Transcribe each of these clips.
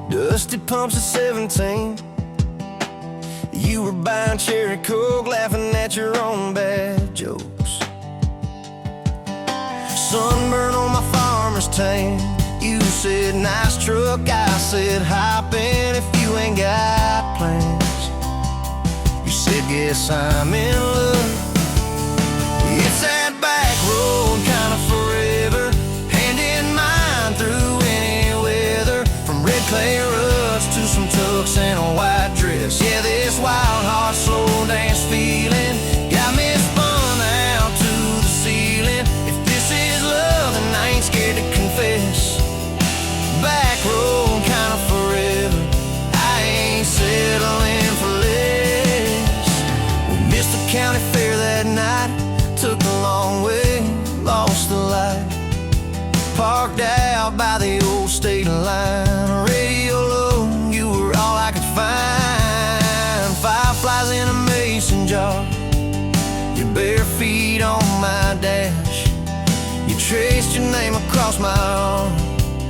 Dusty pumps at 17. You were buying cherry coke, laughing at your own bad jokes. Sunburn on my farmer's tan. You said nice truck, I said hop in if you ain't got plans. You said guess I'm in love. It's that back road kind of forever, hand in mine through any weather. From red clay ruts to some tux and a white dress. Yeah, this wild heart slow dance feeling got me spun out to the ceiling. If this is love, then I ain't scared to confess. Back road kind of forever, I ain't settling for less. We missed the county fair that night, took the long way, lost the light. Parked out by the old state line, radio low, you were all I could find. Fireflies in a mason jar, your bare feet on my dash. You traced your name across my arm,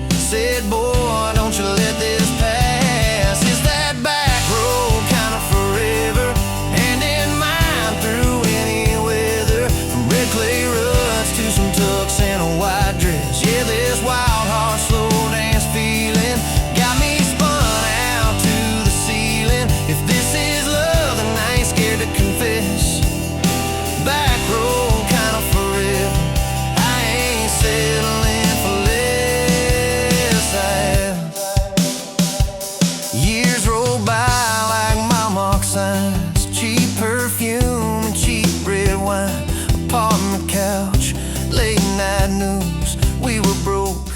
said, boy, don't you let this pass. Is that back road kind of forever, hand in mine through any weather. From red clay ruts to some tux and a white dress. Yeah, this wild heart slow dance feeling got me spun out to the ceiling. If this is love, then I ain't scared to confess. Back road kind of forever, I ain't settling for less. Years roll by like mile mark signs, cheap perfume and cheap red wine, apartment couch, late night news. We were broke,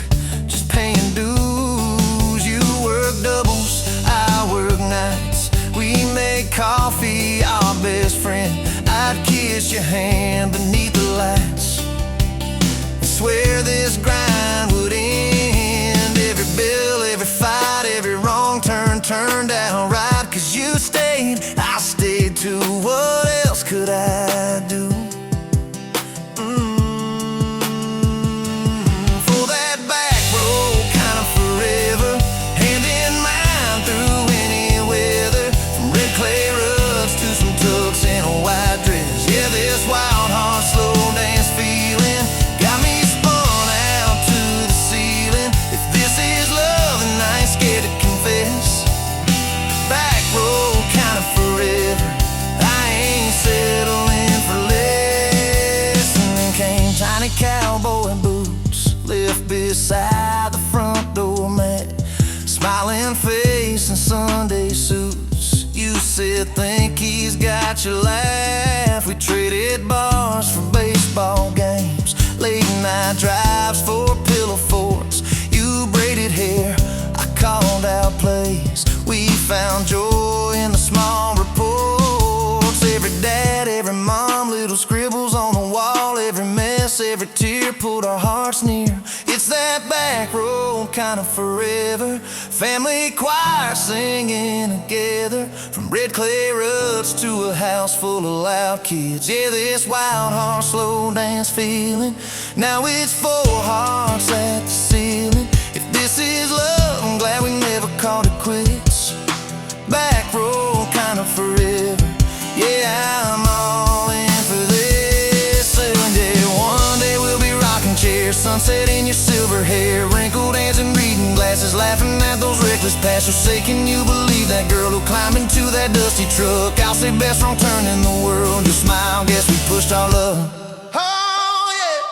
just paying dues. You work doubles, I work nights. We made coffee our best friend. I'd kiss your hand beneath the lights, swear this grind would end. Every bill, every fight, every wrong turn turned out right. Cause you stayed, I stayed too. What else could I do? For that back road kind of forever, hand in mine through any weather. From red clay ruts to some tux and a white dress. Yeah, this wild heart slow dance feeling got me spun out to the ceiling. If this is love, then I ain't scared to confess. Back road kind of forever, I ain't settling for less. And then came tiny cowboy boots, left beside the front door mat, smiling face and Sunday suits. You said think he's got your laugh. We traded bars for baseball games, late night drives for pillow forts. You braided hair, I called out plays. We found joy in the small reports. Every dad, every mom, little scribbles on the wall. Every mess, every tear pulled our hearts near. It's that back road kind of forever, family choir singing together. From red clay ruts to a house full of loud kids. Yeah, this wild heart slow dance feeling, now it's four hearts at the ceiling. If this is love, I'm glad we never called it quits. Back road kind of forever, yeah, I'm all in for this. And yeah, one day we'll be rocking chairs, sunset in your silver hair, wrinkled hands and reading glasses, laughing at those reckless past. So say, can you believe that girl who climbed into that dusty truck? I'll say best wrong turn in the world. You smile, guess we pushed our love. Oh yeah,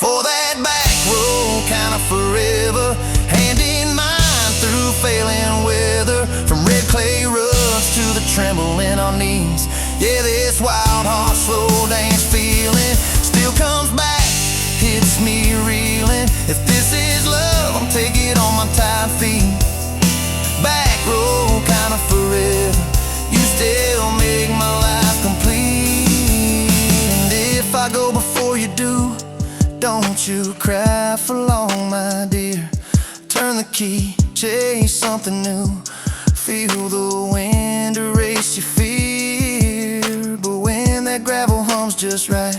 for that back road kind of forever, hand in mine through failing weather. From red clay ruts to the tremble in our knees. Yeah, this wild heart slow dance feeling still comes back, hits me reeling. If this is love, I'll take it on my tired feet. Back road kind of forever, you still make my life complete. And if I go before you do, don't you cry for long, my dear. Turn the key, chase something new, feel the wind erase your fear. But when that gravel hums just right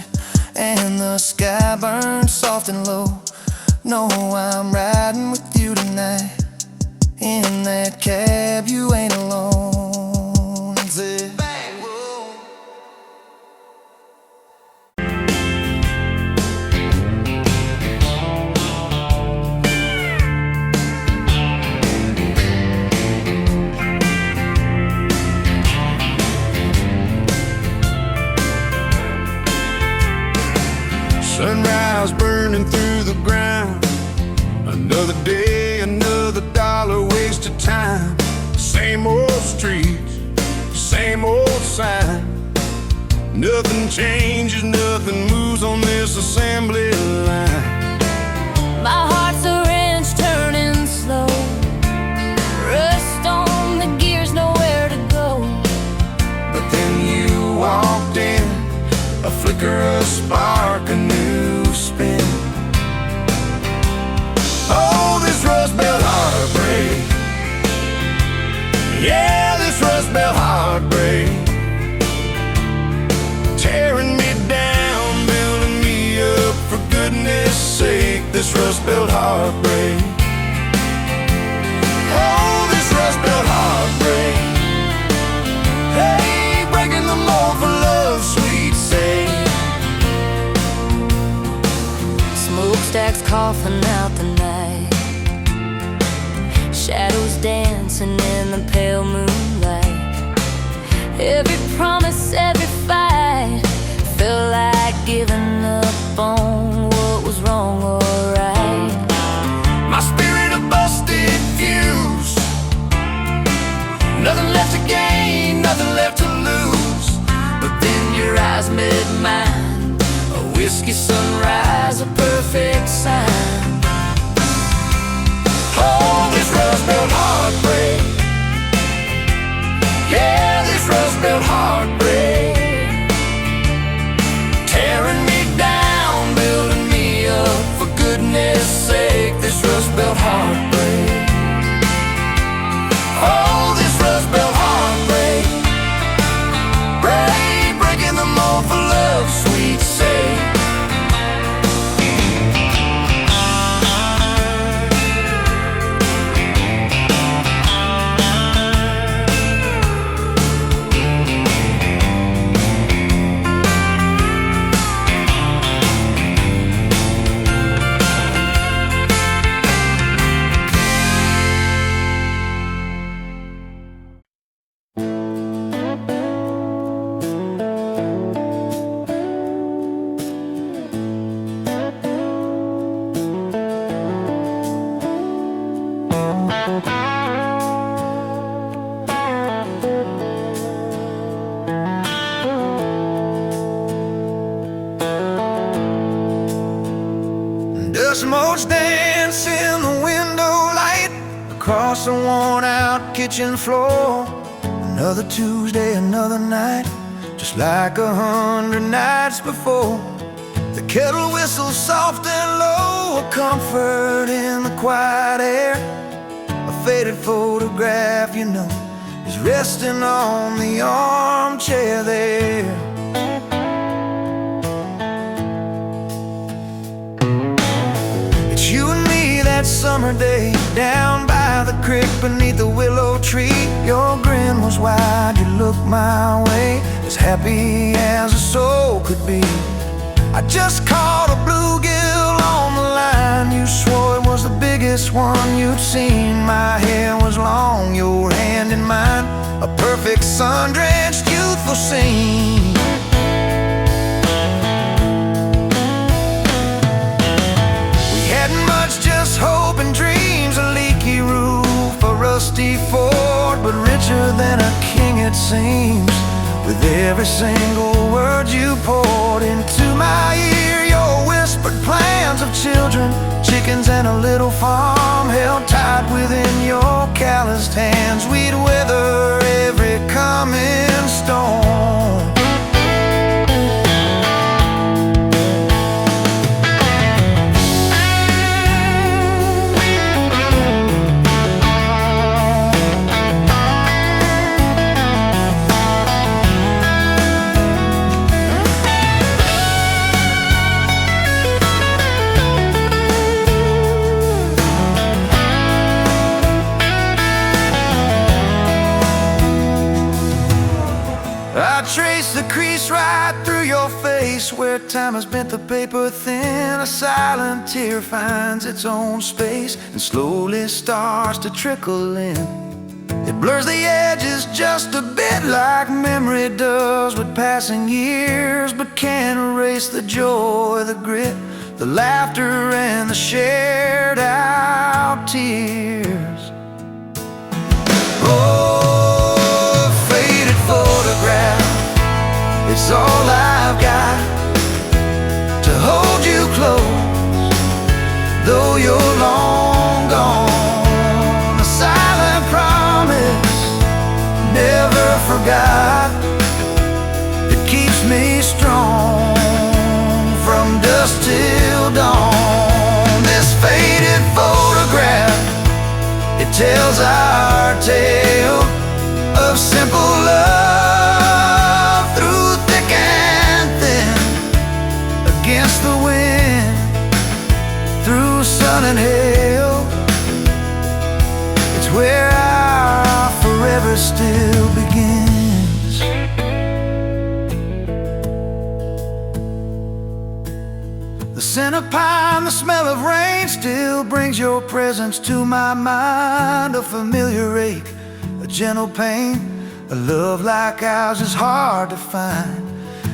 and the sky burns soft and low, know I'm riding with you tonight in that that cab, you ain't alone. And said, back room. Sunrise burning through the ground. Another day, another dollar wasted time. Same old streets, same old sign. Nothing changes, nothing moves on this assembly line. My heart's a wrench turning slow. Rust on the gears, nowhere to go. But then you walked in, a flicker, a spark, a new spin. Oh, this Rust Belt heartbreak. Yeah, this Rust Belt heartbreak. Tearing me down, building me up, for goodness sake, this Rust Belt heartbreak. Oh, this Rust Belt heartbreak. Hey, breaking the mold for love's sweet sake. Smokestacks coughing out the night. Shadows dancing in the pale moonlight. Every promise, every fight felt like giving up on what was wrong or right. My spirit a busted fuse. Nothing left to gain, nothing left to lose. But then your eyes met mine. A whiskey sunrise, a perfect sign. Oh, this Rust Belt heartbreak. Yeah, this Rust Belt heartbreak. Tearing me down, building me up, for goodness sake, this Rust Belt heartbreak. Oh, this Rust Belt heartbreak. Breaking the mold for love's sweet sake. Dust motes dance in the window light across the worn-out kitchen floor. Another Tuesday, another night, just like 100 nights before. The kettle whistles soft and low, a comfort in the quiet air. A faded photograph, you know, is resting on the armchair there. You and me that summer day, down by the creek beneath the willow tree. Your grin was wide, you looked my way, as happy as a soul could be. I just caught a bluegill on the line. You swore it was the biggest one you'd seen. My hair was long, your hand in mine, a perfect sun-drenched youthful scene. Just hope and dreams, a leaky roof, a rusty fort, but richer than a king it seems. With every single word you poured into my ear, your whispered plans of children, chickens and a little farm held tight within your calloused hands. We'd weather every coming storm. looks right through your face, where time has bent the paper thin. A silent tear finds its own space and slowly starts to trickle in. It blurs the edges just a bit, like memory does with passing years, but can't erase the joy, the grit, the laughter, and the shared out tears. Oh, faded photograph, it's all I've got to hold you close, though you're long gone. A silent promise, never forgot, that keeps me strong from dusk till dawn. This faded photograph, it tells our tale of simple love through thick and thin, against the wind, through sun and hail. It's where our forever still begins. The scent of pine, the smell of rain, still brings your presence to my mind. A familiar ache, a gentle pain, a love like ours is hard to find.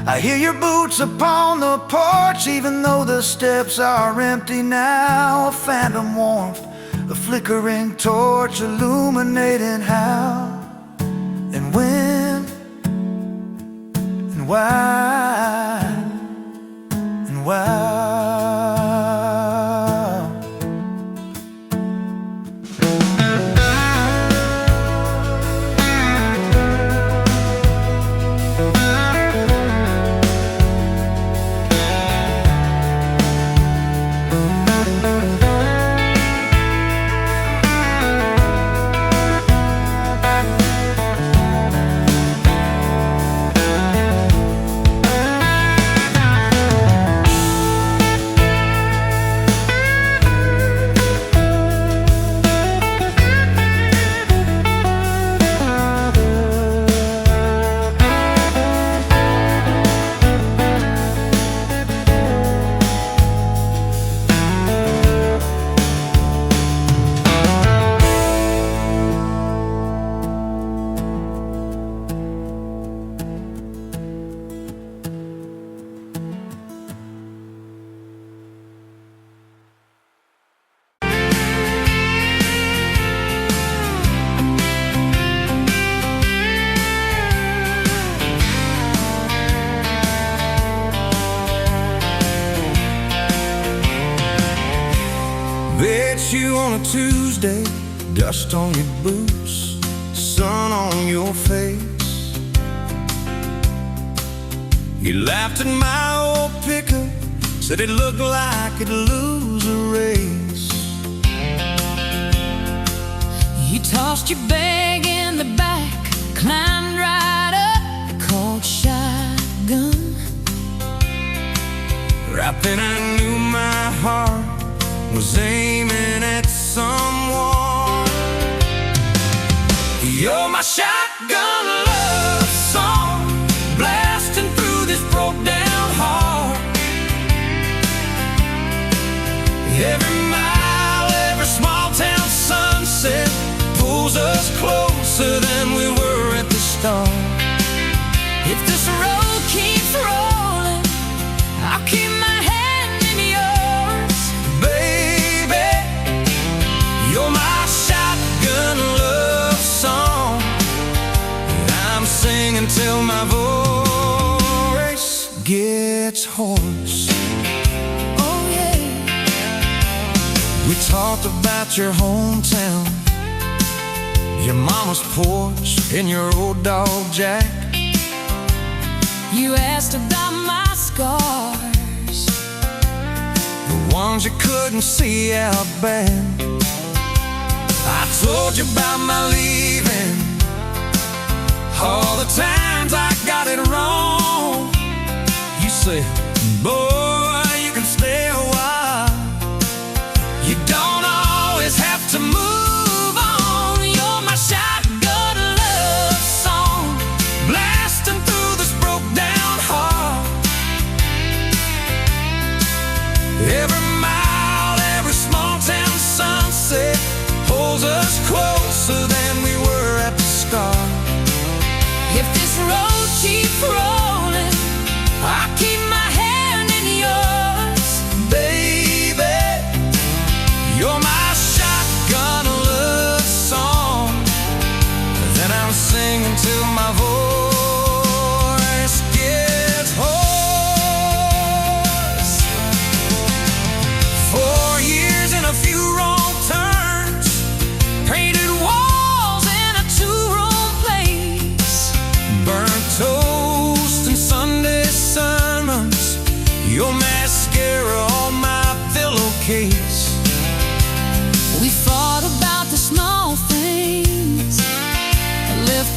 I hear your boots upon the porch, even though the steps are empty now. A phantom warmth, a flickering torch, illuminating how and when and why and why. Bet you on a Tuesday, dust on your boots, sun on your face. You laughed at my old pickup, said it looked like it'd lose a race. You tossed your bag in the back, climbed right up, called shotgun. Right then I knew my heart was aiming at someone. You're my shotgun love song, blasting through this broke down heart. Every mile, every small town sunset pulls us closer than we were at the start. If this road keeps rolling, I'll keep my hand in yours. Baby, you're my shotgun love song, and I'm singing till my voice gets hoarse. Oh yeah. We talked about your hometown, your mama's porch, and your old dog Jack. You asked about my scars, the ones you couldn't see out back. I told you about my leaving, all the times I got it wrong. You said, boy, you can stay a while, you don't always have to move on. You're my shotgun love song, blasting through this broke down heart.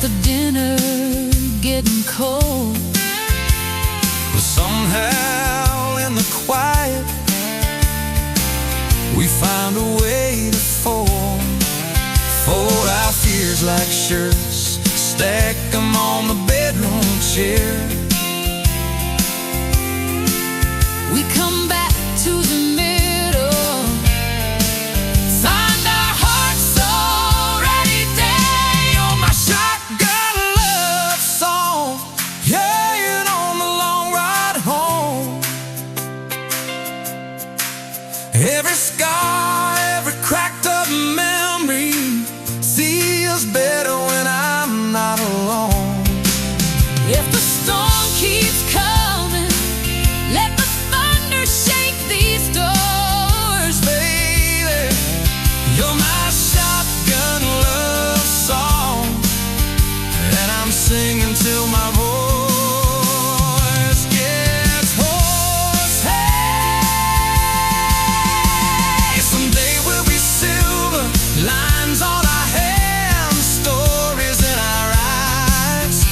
the dinner getting cold. But somehow in the quiet we find a way to fold our fears like shirts, stack them on the bedroom chair. We come back to the middle, find our hearts already dead. You're my shotgun love song, yeah, on the long ride home. Every scar, every cracked up memory feels better when I'm not alone. If the storm keeps coming, let the thunder shake these doors. Baby, you're my shotgun love song, and I'm singing till my voice gets hoarse. Hey, someday we'll be silver, lines on our hands, stories in our eyes.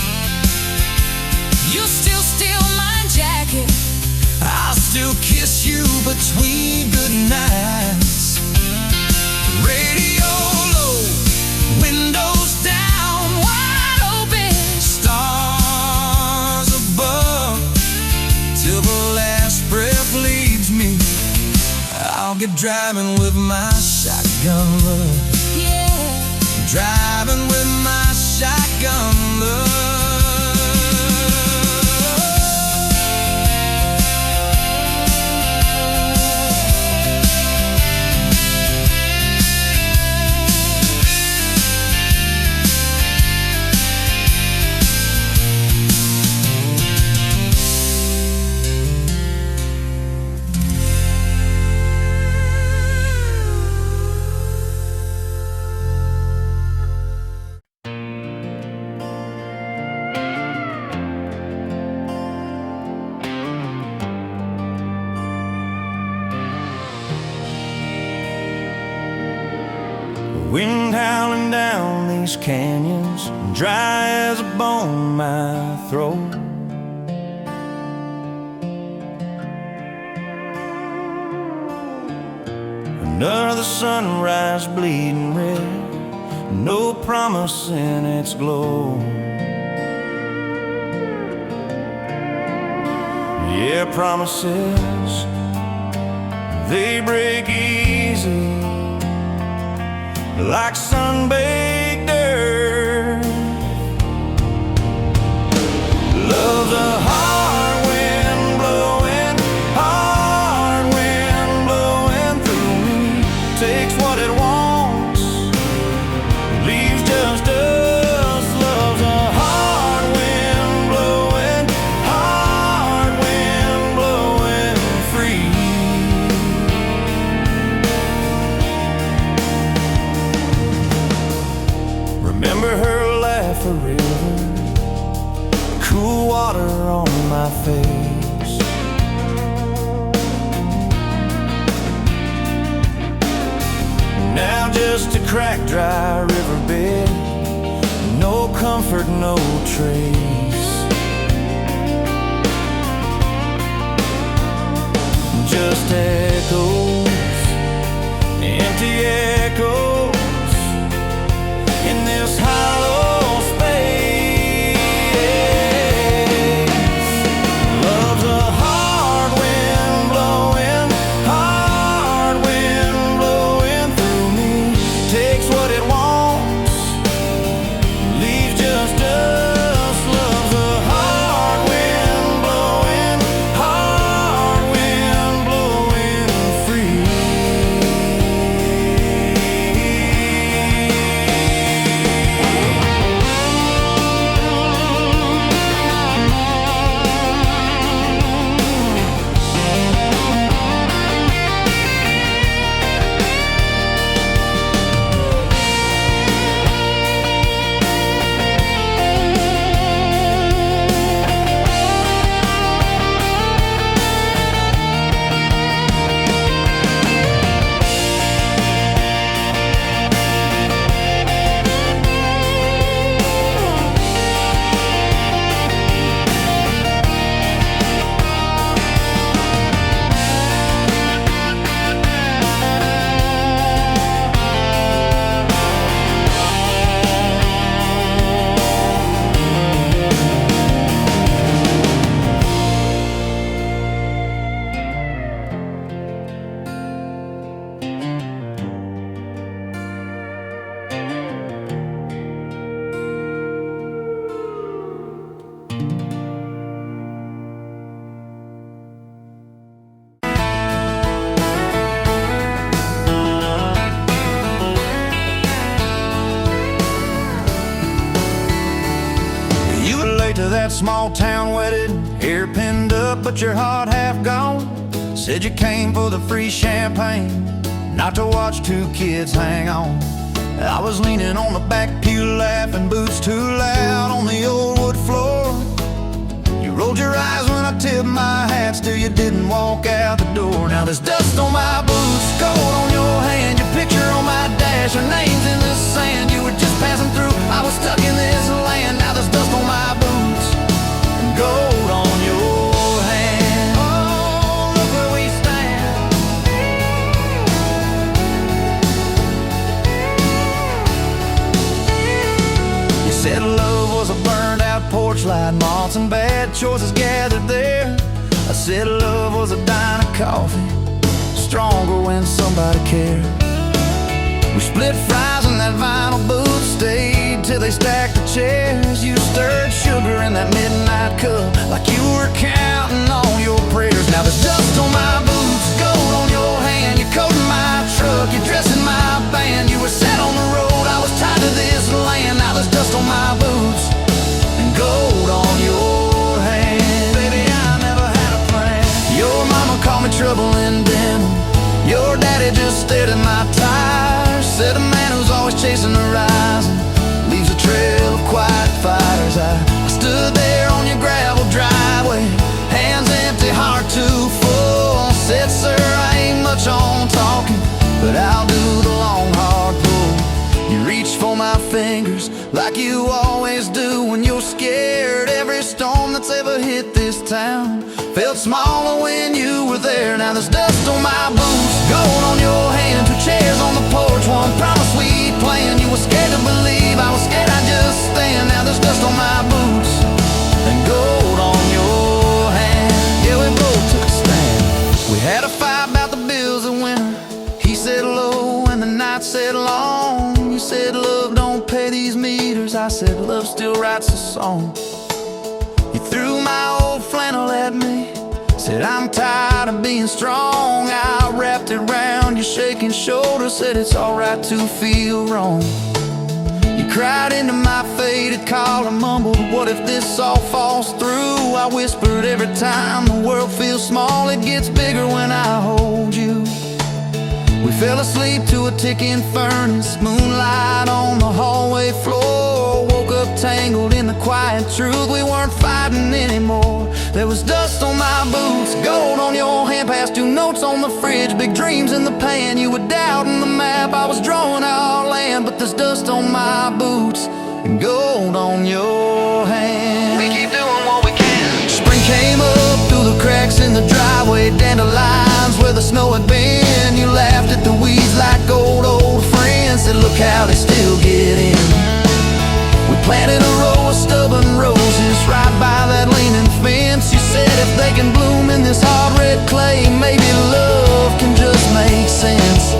You still steal my jacket, I'll still kiss you between good nights. Radio low, windows down, wide open. stars above. Till the last breath leaves me, I'll get driving with my shotgun love. Yeah, Driving with my shotgun love. Wind howling down these canyons, dry as a bone my throat. Another sunrise bleeding red, no promise in its glow. Yeah, promises, they break easy like sun-baked earth. Love's a hard wind blowing, hard wind blowing through me. Takes what it wants, leaves just us. Love's a hard wind blowing, hard wind blowing free. Remember her laugh, a river, cool water on my face. Now just a cracked, dry riverbed, no comfort, no trace. Just echoes, empty echoes in this hollow space. Love's a hard wind blowing, hard wind blowing through me. Takes what it wants, leaves just us. Love's a hard wind blowing, hard wind blowing to that small town wedding, hair pinned up but your heart half gone. Said you came for the free champagne, not to watch two kids hang on. I was leaning on the back pew laughing, boots too loud on the old wood floor. You rolled your eyes when I tipped my hat, still you didn't walk out the door. Now there's dust on my boots, gold on your hand, your picture on my dash, your name's in the sand. You were just passing through, I was stuck in this land. Now there's dust on my boots and gold on your hand. Oh, look where we stand. You said love was a burned out porch light, moths and bad choices gathered there. I said love was a dime of coffee, stronger when somebody cared. We split fries in that vinyl booth, stayed till they stacked the chairs. You stirred sugar in that midnight cup like you were counting on your prayers. Now there's dust on my boots, gold on your hand, you're coating my truck, you're dressing my band. You were set on the road, I was tied to this land. Now there's dust on my boots and gold on your hand. Baby, I never had a plan. Your mama called me trouble in denim, your daddy just stared at my tires. Said a man who's always chasing the horizon leaves a trail of quiet fires. I stood there on your gravel driveway, hands empty, heart too full. Said, sir, I ain't much on talking, but I'll do the long hard pull. You reached for my fingers like you always do when you're scared. Every storm that's ever hit this town felt smaller when you were there. Now there's dust on my boots, gold on your hand, two chairs on the porch, one promise we'd planned. You were scared to believe, I was scared I'd just stand. Now there's dust on my boots and gold on your hand. Yeah, we both took a stand. We had a fight about the bills of winter. He said low and the night said long. You said love don't pay these meters, I said love still writes a song. You threw my old flannel at me, said I'm tired of being strong. I wrapped it round your shaking shoulder, said it's alright to feel wrong. You cried into my faded collar, mumbled, what if this all falls through? I whispered, every time the world feels small, it gets bigger when I hold you. We fell asleep to a ticking furnace, moonlight on the hallway floor. Woke up tangled in the quiet truth, we weren't fighting anymore. There was dust on my boots, gold on your hand, past two notes on the fridge, big dreams in the pan. You were doubting the map, I was drawing our land, but there's dust on my boots and gold on your hand. We keep doing what we can. Spring came up through the cracks in the driveway, dandelions where the snow had been. You laughed at the weeds like old friends, said look how they still get in. We planted a row of stubborn roses right by that leaning fence. You said if they can bloom in this hard red clay, maybe love can just make sense.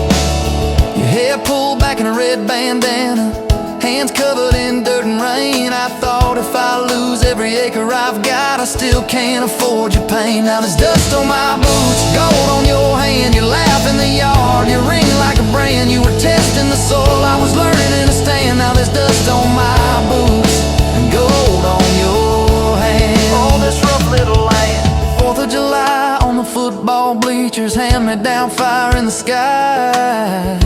Your hair pulled back in a red bandana, hands covered in dirt and rain. I thought if I lose every acre I've got, I still can't afford your pain. Now there's dust on my boots, gold on your hand, you laugh in the yard, you ring like a brand. You were testing the soil, I was learning in a stand. Now there's dust on my boots and gold on your hand. Oh, this rough little land, 4th of July on the football bleachers, hand-me-down fire in the sky.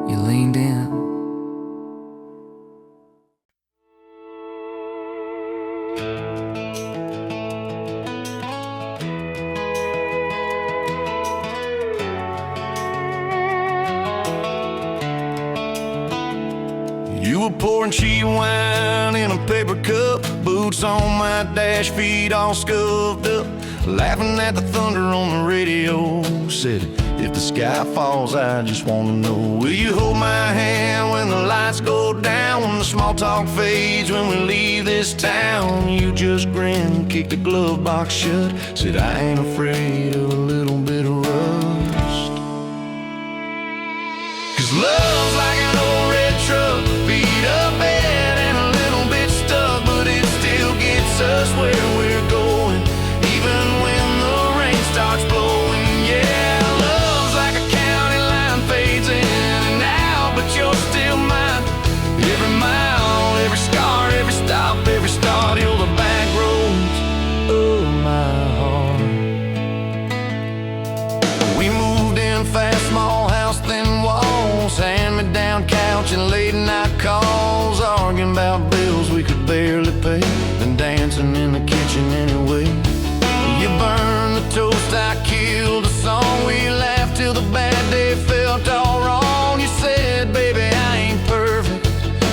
You leaned in. You were pouring cheap wine in a paper cup, boots on my dash, feet all scuffed up, laughing at the thunder on the radio. Said, if the sky falls, I just wanna know, will you hold my hand when the lights go down, when the small talk fades, when we leave this town? You just grinned, kicked the glove box shut, said I ain't afraid of a little bit of rust. 'Cause love's like an old red truck, beat up bed and a little bit stuck, but it still gets us where we're going, even when the rain starts blowing. Yeah, love's like a county line, fades in and out, but you're still mine. Every mile, every scar, lunch and late night calls, arguing about bills we could barely pay, and dancing in the kitchen anyway. You burned the toast, I killed the song. We laughed till the bad day felt all wrong. You said, baby, I ain't perfect,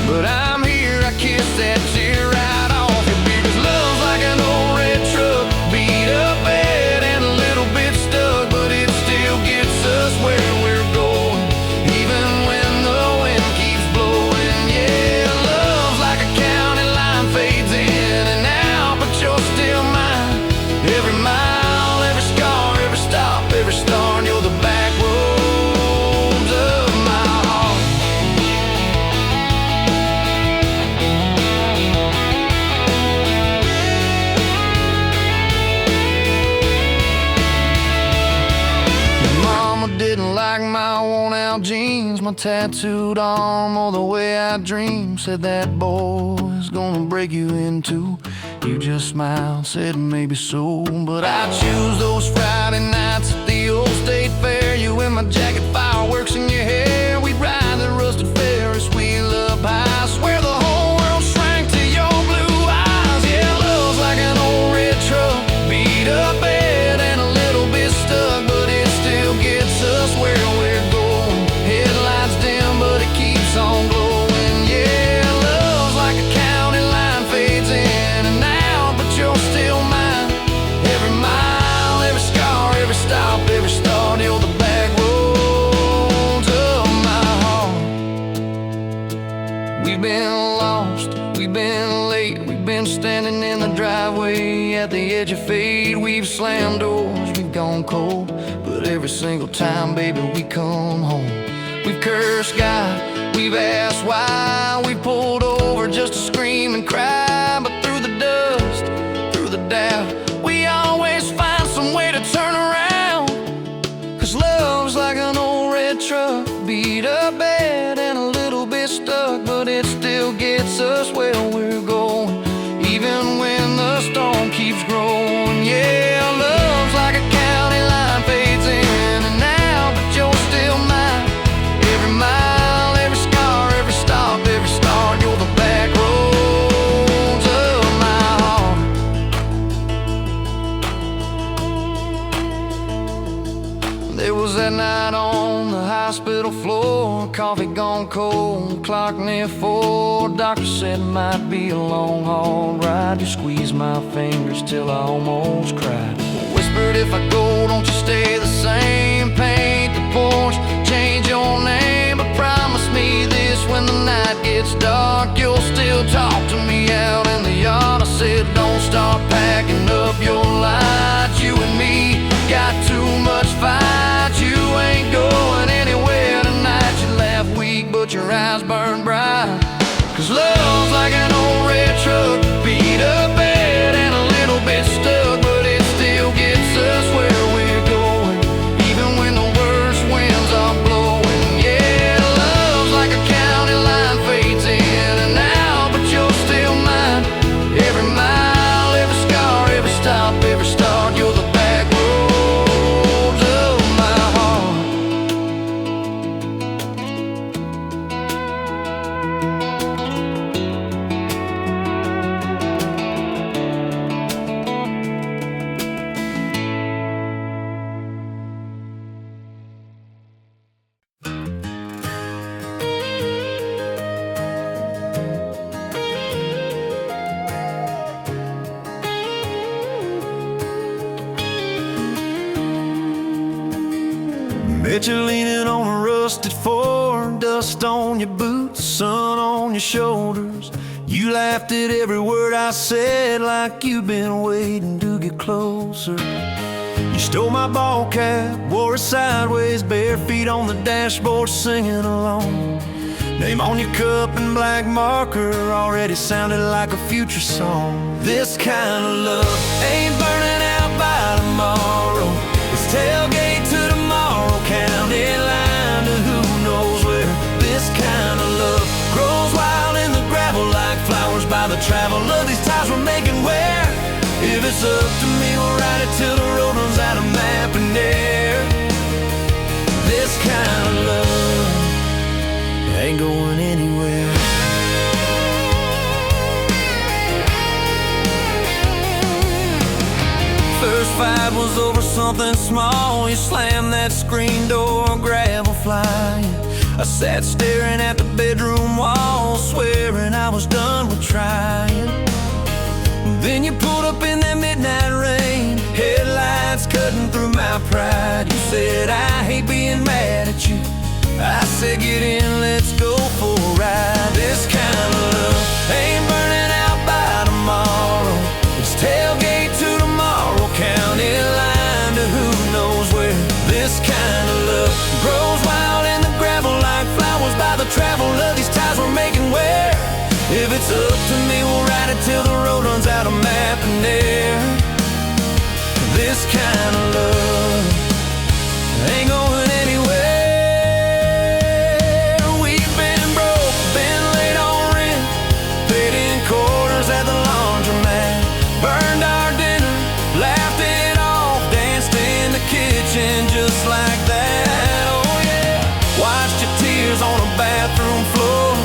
but I'm here. I kissed that tear right off you, because love's like an old red truck, beat up bad and a little bit stuck, but it still gets us where we're going, even when the wind keeps blowing. Yeah, love's like a county line, fades in and out, but you're still mine. Every mile, every scar, every stop, every start, you're the back roads of my heart. Your mama didn't like my worn-out jeans, my tattooed arm, or the way I dream. Said that boy's gonna break you in two. You just smiled, said maybe so, but I choose those Friday nights at the old state fair. You in my jacket, fireworks in your hair. We'd ride the rusted Ferris wheel up high. Swear the whole world shrank to your blue eyes. Yeah, love's like an old red truck, beat up bad and a little bit stuck, but it still gets us where we're going. Headlights dim, but it keeps on glowing. Yeah, love's like a county line, fades in and out, but you're still mine. Every mile, every scar, every stop, every start, you're the back roads of my heart. We've been lost, we've been late, we've been standing in the driveway at the edge of fate. We've slammed doors, we've gone cold, but every single time, baby, we come home. We've cursed God, we've asked why, we pulled over just to scream and cry, but through the dust, through the doubt, we always find some way to turn around. Cause love's like an old red truck, beat up bad and a little bit stuck, but it still gets us where we're going, even when the storm keeps growing. Yeah, love's like a county line, fades in and out, but you're still mine. Every mile, every scar, every stop, every start, you're the back roads of my heart. There was that night on the hospital floor, coffee gone cold, clock near 4. Doctor said it might be a long haul ride. You squeezed my fingers till I almost cried. Whispered, if I go, don't you stay the same. Paint the porch, change your name, but promise me this, when the night gets dark, you'll still talk to me out in the yard. I said, don't start packing up your lights. You and me got too much fight. You ain't going anywhere tonight. You laugh weak, but your eyes burn bright. Cause love's like an old red truck, beat up bad and a little bit stuck, but it still gets us where we're going, even when the worst winds are blowing. Yeah, love's like a county line, fades in and out, but you're still mine. Every mile, every scar, every stop, every start, you're the back roads of my heart. Bet you're leaning on a rusted Ford, dust on your boots, sun on your shoulders. You laughed at every word I said, like you've been waiting to get closer. You stole my ball cap, wore it sideways, bare feet on the dashboard, singing along. Name on your cup in black marker already sounded like a future song. This kind of love ain't burning out by tomorrow. It's tailgate to tomorrow, county line to who knows where. This kind of love grows wild in the gravel like flowers by the travel of these ties we're making. Where, if it's up to me, we'll ride it till the road runs out of map and air. This kind of love ain't going was over something small. You slammed that screen door, gravel flying. I sat staring at the bedroom wall, swearing I was done with trying. Then you pulled up in that midnight rain, headlights cutting through my pride. You said, I hate being mad at you. I said, get in, let's go for a ride. This kind of love ain't burning out by tomorrow. It's tailgate to tomorrow, county line to who knows where. This kind of love grows wild in the gravel like flowers by the travel of these ties we're making where. If it's up to me, we'll ride it till the road runs out of map and air. This kind of love ain't going anywhere. We've been broke, been late on rent, paid in quarters at the laundromat, burned our dinner, laughed it off, danced in the kitchen just like that. Oh yeah, watched your tears on a bathroom floor.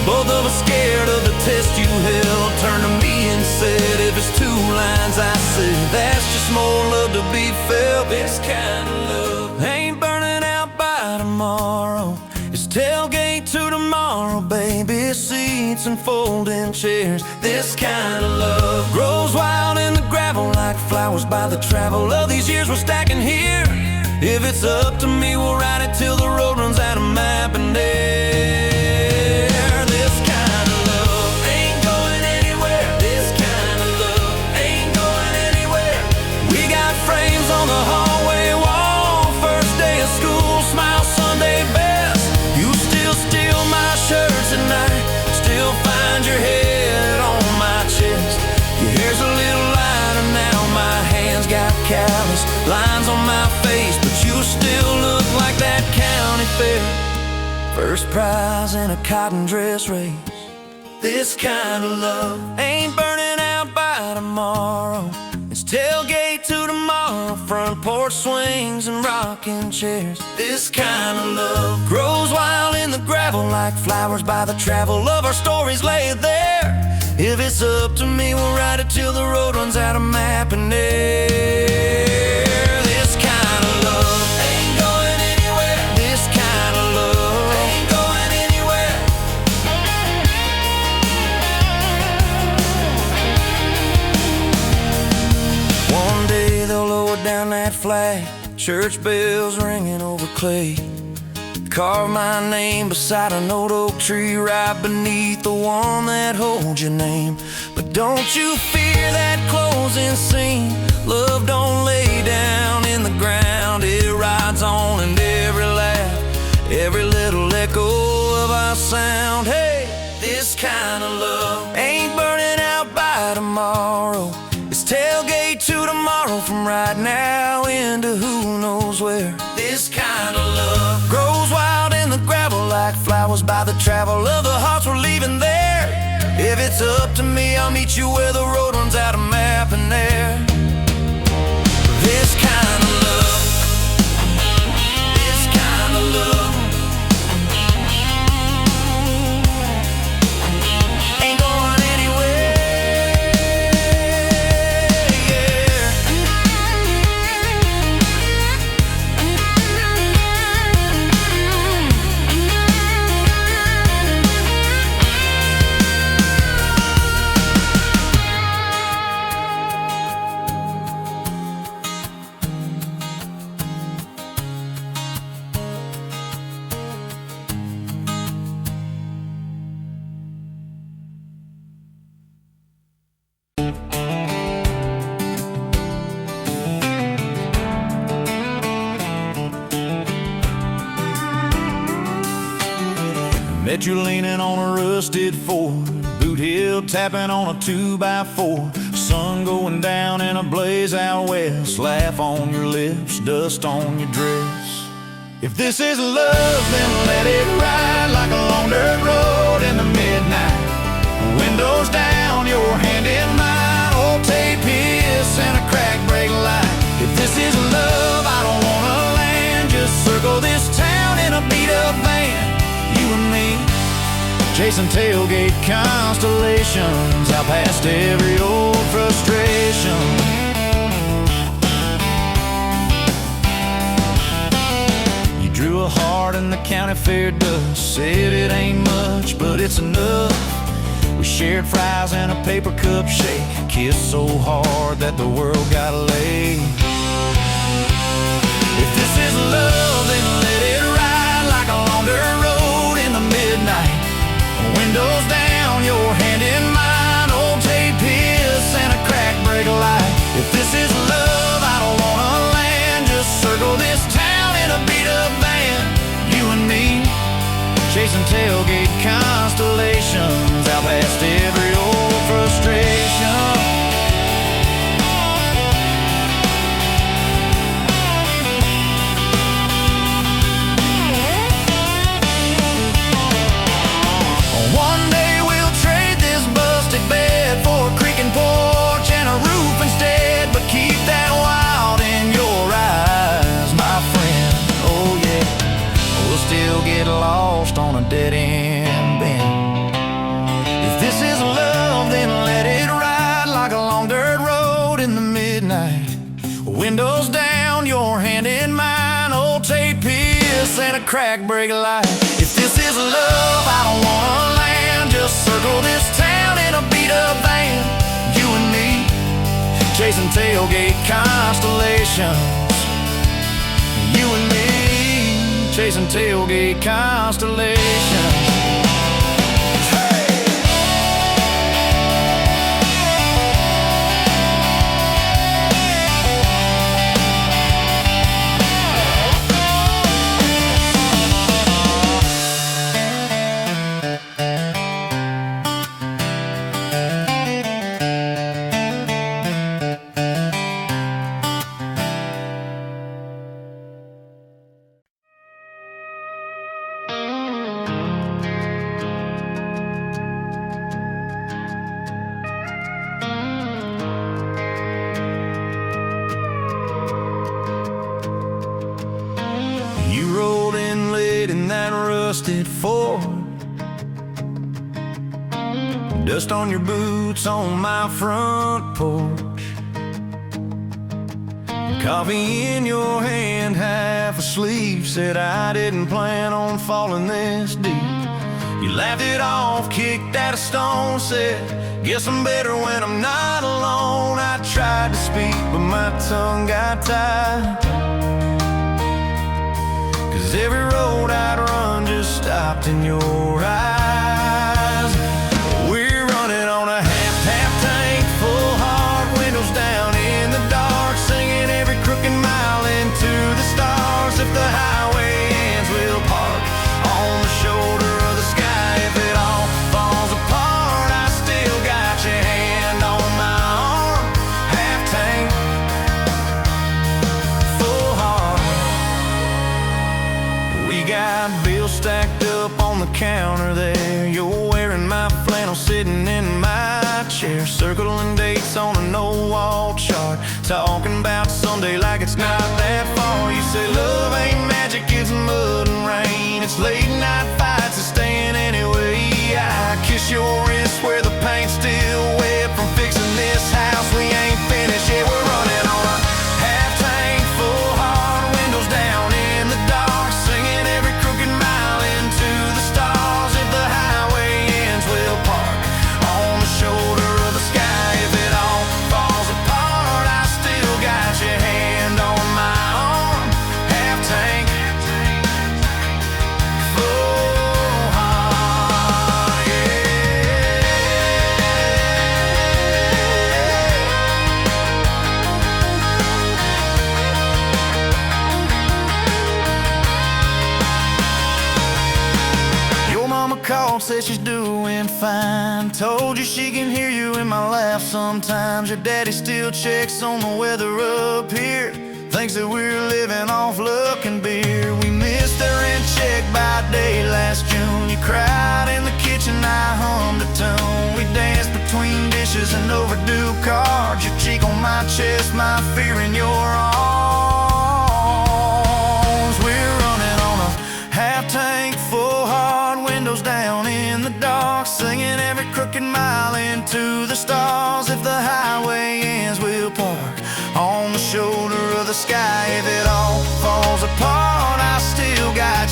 Both of us scared of the test you held. Turned to me and said, if it's two lines I said, that's just more love to be felt. This kind of love ain't burning out by tomorrow. It's tailgate to tomorrow, baby seats and folding chairs. This kind of love grows wild in the gravel like flowers by the travel of these years we're stacking here. If it's up to me, we'll ride it till the road runs out of map and air. On the hallway wall, first day of school, smile Sunday best. You still steal my shirts at night, still find your head on my chest. Your hair's a little lighter now, my hands got callous lines on my face, but you still look like that county fair. First prize in a cotton dress race. This kind of love ain't burning out by tomorrow. It's tailgate to tomorrow, front porch swings and rocking chairs. This kind of love grows wild in the gravel like flowers by the travel of our stories laid there. If it's up to me, we'll ride it till the road runs out of map and air. This kind of love ain't going anywhere. This kind of love ain't going anywhere. One day they'll lower down that flag, church bells ringing over clay. Carve my name beside an old oak tree right beneath the one that holds your name. But don't you fear that closing scene. Love don't lay down in the ground. It rides on in every laugh, every little echo of our sound. Hey, this kind of love ain't burning out by tomorrow. It's tailgate to tomorrow, from right now into who knows where. This kind of love grows wild in the gravel like flowers by the travel of the hearts we're leaving there. If it's up to me, I'll meet you where the road runs out of map and air. This kind of love, this kind of love ain't going anywhere. Met you leaning on a rusted Ford, boot heel tapping on a 2x4. Sun going down in a blaze out west, laugh on your lips, dust on your dress. If this is love, then let it ride like a long dirt road in the midnight. Windows down, your hand in mine, old tape hiss and a crack brake light. If this is love, I don't wanna land, just circle this town in a beat up van. You and me, chasing tailgate constellations, out past every old frustration. the heart and the county fair dust. Said it ain't much, but it's enough. We shared fries and a paper cup shake, kissed so hard that the world got laid. If this is love, then let it ride like a long dirt road in the midnight. Windows down, your hand in mine, old tape hiss and a crack brake light. If this is love, I don't wanna land, just circle this town in a beat-up van. You and me, chasing tailgate constellations, out past every old frustration. One day we'll trade this busted bed for a creaking porch and a roof instead, but keep that wild in your eyes, my friend. Oh yeah, we'll still get lost on a dead-end bend. If this is love, then let it ride like a long dirt road in the midnight. Windows down, your hand in mine, old tape hiss and a crack brake light. If this is love, I don't wanna land, just circle this town in a beat-up van. You and me, chasing tailgate constellations. You and me, chasing tailgate constellations. You rolled in late in that rusted Ford, dust on your boots on my front porch, coffee in your hand, half asleep. Said I didn't plan on falling this deep. You laughed it off, kicked at a stone, said guess I'm better when I'm not alone. I tried to speak, but my tongue got tied, 'cause every road I'd run just stopped in your eyes. We're running on a half tank, full heart, windows down in the dark, singing every crooked mile into the stars. If the highway ends, we'll park on the shoulder of the sky. If it all falls apart, I still got your hand on my arm. Half tank, full heart. We got bills stacked up on the counter there. You're wearing my flannel, sitting in my chair, circling dates on a no-wall chart, talking about someday like it's not that far. You say love ain't magic, it's mud and rain, it's late night fights and staying anyway. I kiss your wrist where the paint's still wet from fixing this house. We ain't finished yet. We're running on a half tank, full heart, windows down in the dark, singing every crooked mile into the stars. If the highway ends, we'll park on the shoulder of the sky. If it all falls apart, I still got your hand on my arm. Half tank, full heart, yeah. Your mama called, said she's doing fine, told you she can hear you in my laugh sometimes. Your daddy still checks on the weather up here, thinks that we're living off luck and beer. We missed the rent check by day last June. You cried in the kitchen, I hummed a tune. We danced between dishes and overdue cards, your cheek on my chest, my fear in your arms. We're running on a half tank, full heart, windows down in the dark, singing every crooked mile into the stars. If the highway ends, we'll park on the shoulder of the sky. If it all falls apart, I still got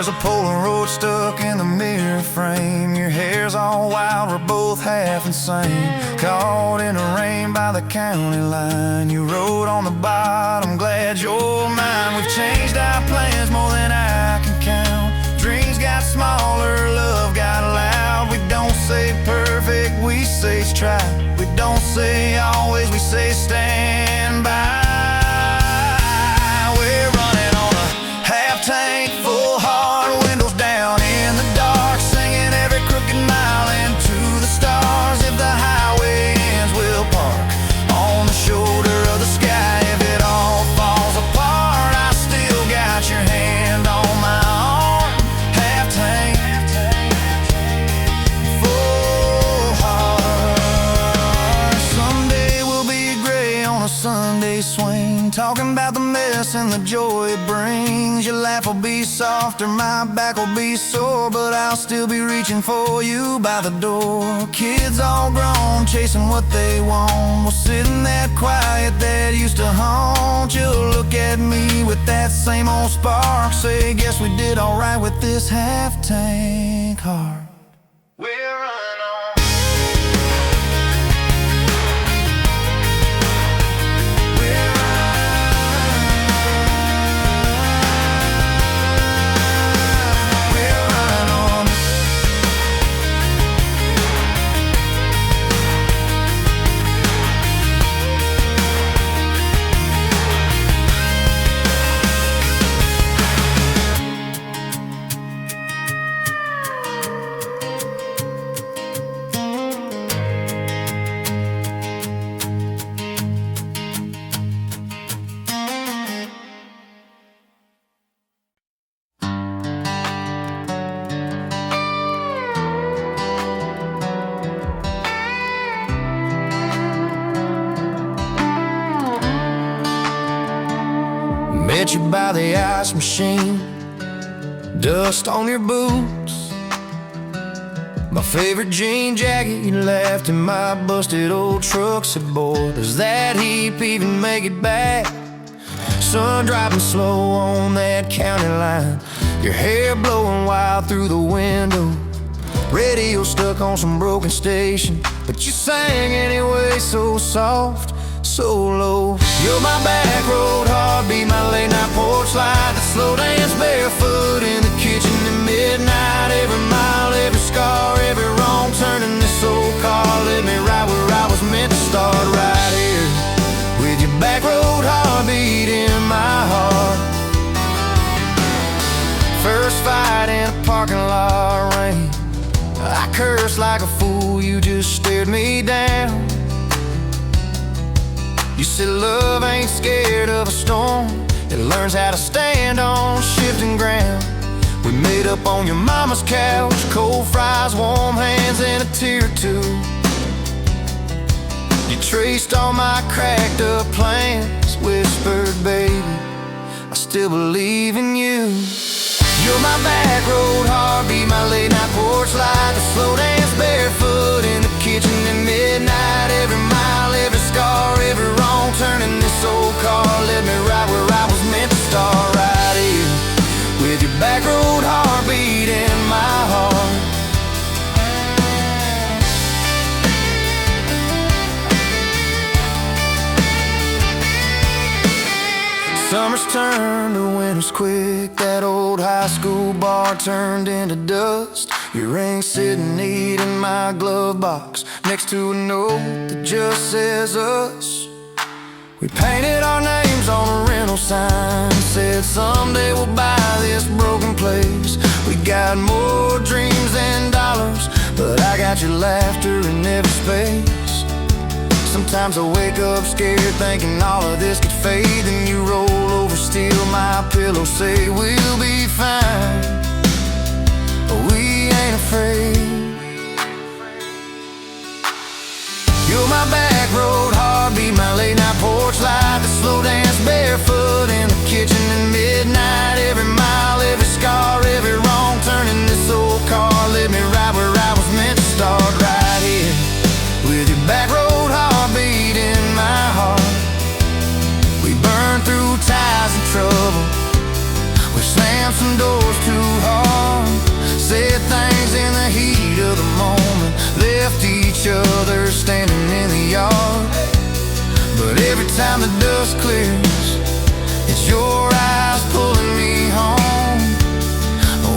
There's a Polaroid stuck in the mirror frame. Your hair's all wild, we're both half insane. Caught in the rain by the county line. You wrote on the bottom, glad you're mine. We've changed our plans more than I can count. Dreams got smaller, love got loud. We don't say perfect, we say strive. We don't say always, we say stand by. We're running on a half tank, full hard, windows down in the dark, singing every crooked mile into the stars. If the highway ends, we'll park on the shoulder of the sky. If it all falls apart, I still got your hand on my arm. Half tank, full heart. Someday we'll be gray on a Sunday swing, talking about the mess and the joy it brings. Your laugh will be softer, my back will be sore, but I'll still be reaching for you by the door. Kids all grown, chasing what they want. We'll sit in that quiet that used to haunt. You'll look at me with that same old spark, say, guess we did alright with this half-tank heart. We're running on. Met you by the ice machine, dust on your boots, my favorite jean jacket you left in my busted old truck. Said, boy, does that heap even make it back? Sun dropping slow on that county line, your hair blowing wild through the window. Radio stuck on some broken station, but you sang anyway, so soft, so low. You're my back road heartbeat, my late night porch light, the slow dance barefoot in the kitchen at midnight. Every mile, every scar, every wrong turn in this old car led me right where I was meant to start, right here with your back road heartbeat in my heart. First fight in a parking lot rain, I cursed like a fool, you just stared me down. You said love ain't scared of a storm, it learns how to stand on shifting ground. We made up on your mama's couch, cold fries, warm hands, and a tear or two. You traced all my cracked up plans, whispered, baby, I still believe in you. You're my back road heartbeat, my late night porch light, the slow dance barefoot in the kitchen at midnight. Every mile, every scar, every wrong turn in this old car led me right where I was meant to start, right here with your back road heartbeat in my heart. Summer's turned to winter's quick, that old high school bar turned into dust. Your ring sitting neat in my glove box, next to a note that just says us. We painted our names on a rental sign, said someday we'll buy this broken place. We got more dreams than dollars, but I got your laughter in every space. Sometimes I wake up scared, thinking all of this could fade. Then you roll over, steal my pillow, say we'll be fine, but we ain't afraid. You're my back road heartbeat, my late night porch light, the slow dance barefoot in the kitchen at midnight. Every mile, every scar, every wrong turn in this old car led me right where I was meant to start, right here with your back road heartbeat in my heart. We burned through ties and trouble, we slammed some doors too hard. each other standing in the yard. But every time the dust clears, it's your eyes pulling me home.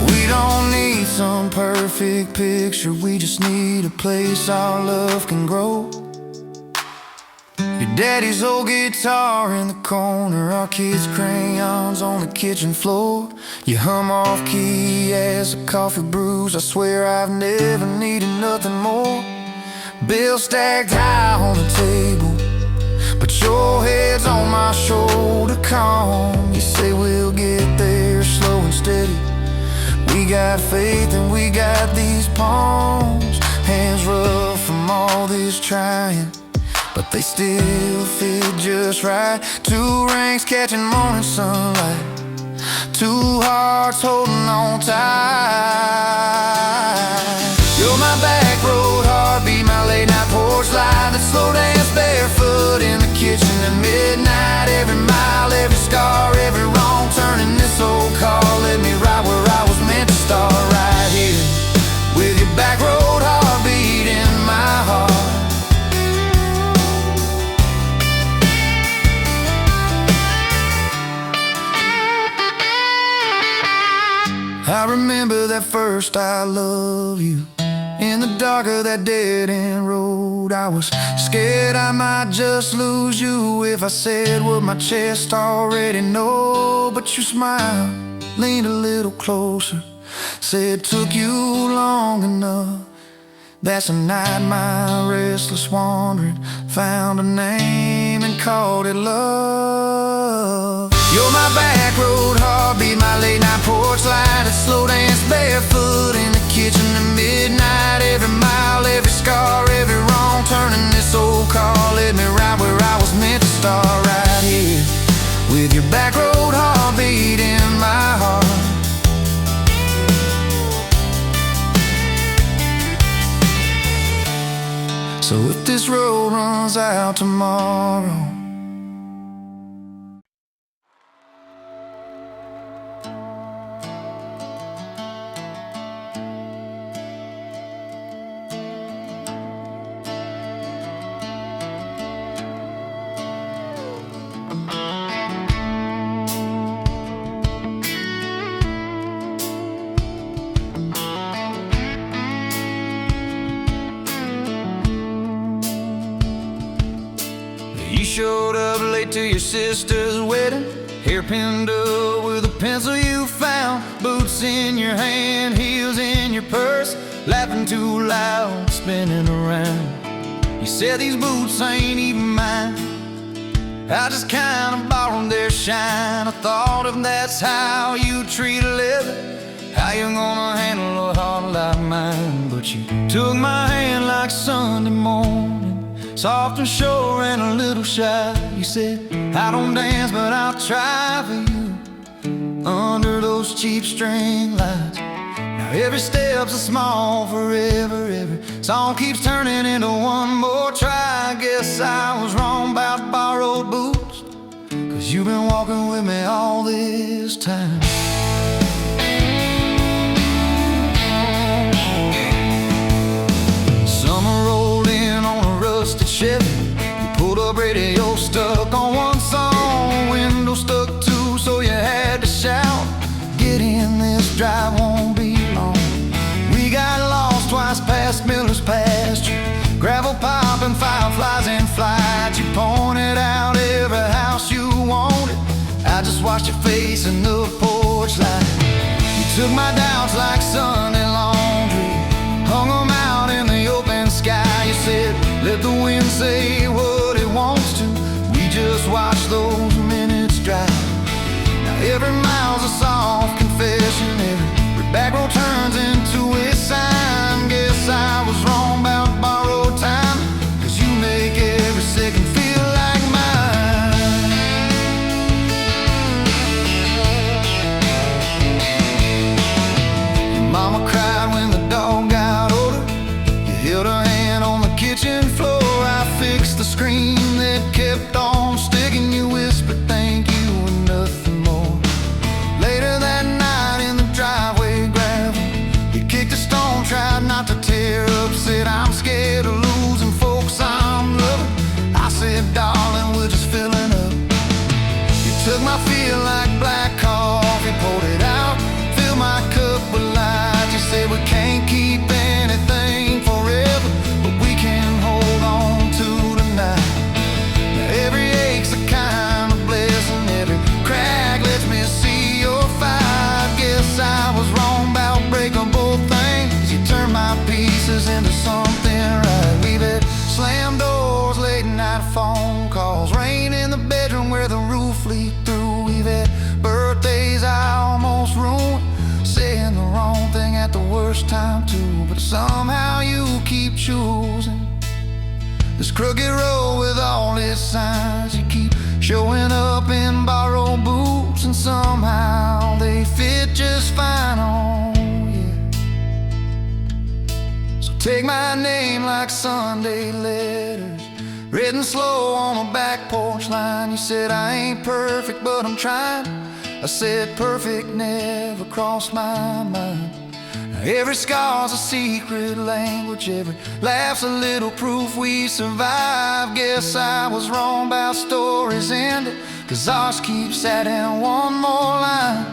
We don't need some perfect picture, we just need a place our love can grow. Your daddy's old guitar in the corner, our kids' crayons on the kitchen floor. You hum off key as the coffee brews, I swear I've never needed nothing more. Bills stacked high on the table, but your head's on my shoulder, calm. You say we'll get there slow and steady. We got faith and we got these palms, hands rough from all this trying, but they still fit just right. Two rings catching morning sunlight, two hearts holding on tight. You're my back road heartbeat, my late night porch light, that slow dance barefoot in the kitchen at midnight. Every mile, every scar, every wrong turn in this old car led me right where I was meant to start, right here with your back road heartbeat in my heart. I remember that first I love you in the dark of that dead-end road. I was scared I might just lose you if I said what my chest already know. But you smiled, leaned a little closer, said took you long enough. That's the night my restless wandering found a name and called it love. You're my back road heartbeat, my late night porch light, a slow dance barefoot in the kitchen at midnight. Every mile, every scar, every wrong turn in this old car led me right where I was meant to start, right here with your back road heartbeat in my heart. So if this road runs out tomorrow, you showed up late to your sister's wedding, hair pinned up with a pencil you found, boots in your hand, heels in your purse, laughing too loud, spinning around. You said these boots ain't even mine, I just kinda borrowed their shine. I thought if that's how you treat a living, how you gonna handle a heart like mine? But you took my hand like Sunday morning, soft and sure and a little shy. You said, I don't dance, but I'll try for you under those cheap string lights. Now every step's a small forever, every song keeps turning into one more try. I guess I was wrong about borrowed boots, 'cause you've been walking with me all this time. Summer rolled in on a rusted Chevy, you pulled up, radio stuck on one song, window stuck too, so you had to shout, get in, this drive won't be long. We got lost twice past Miller's pasture, gravel popping, fireflies in flight. You pointed out every house you wanted, I just watched your face in the porch light. You took my doubts like Sunday laundry, hung them out in the open sky. You said, let the wind say what it wants to, we just watch those minutes drive. Now every mile's a soft confession, every back road turns into a sign. Guess I was wrong about borrowed time, 'cause you make every second feel like mine. Your mama cried when the dog got older, you held her hand on the kitchen floor. I fixed the screen that kept on sticking, you whispered thank you and nothing more. Later that night in the driveway gravel, you Took my feel like black coffee, poured it out, filled my cup with light. You said we can't keep anything forever, but we can hold on to tonight. Now every ache's a kind of blessing, every crack lets me see your fire. Guess I was wrong about breakable things. You turned my pieces into something right. We've had slam doors, late night phone calls, rain in the bedroom where the roof leaked through. We've had birthdays I almost ruined, saying the wrong thing at the worst time too. But somehow you keep choosing this crooked road with all its signs. You keep showing up in borrowed boots, and somehow they fit just fine on you. So take my name like Sunday letters, written slow on a back porch line. You said I ain't perfect, but I'm trying. I said perfect never crossed my mind. Now every scar's a secret language, every laugh's a little proof we survive. Guess I was wrong about stories ending, 'cause ours keeps adding one more line.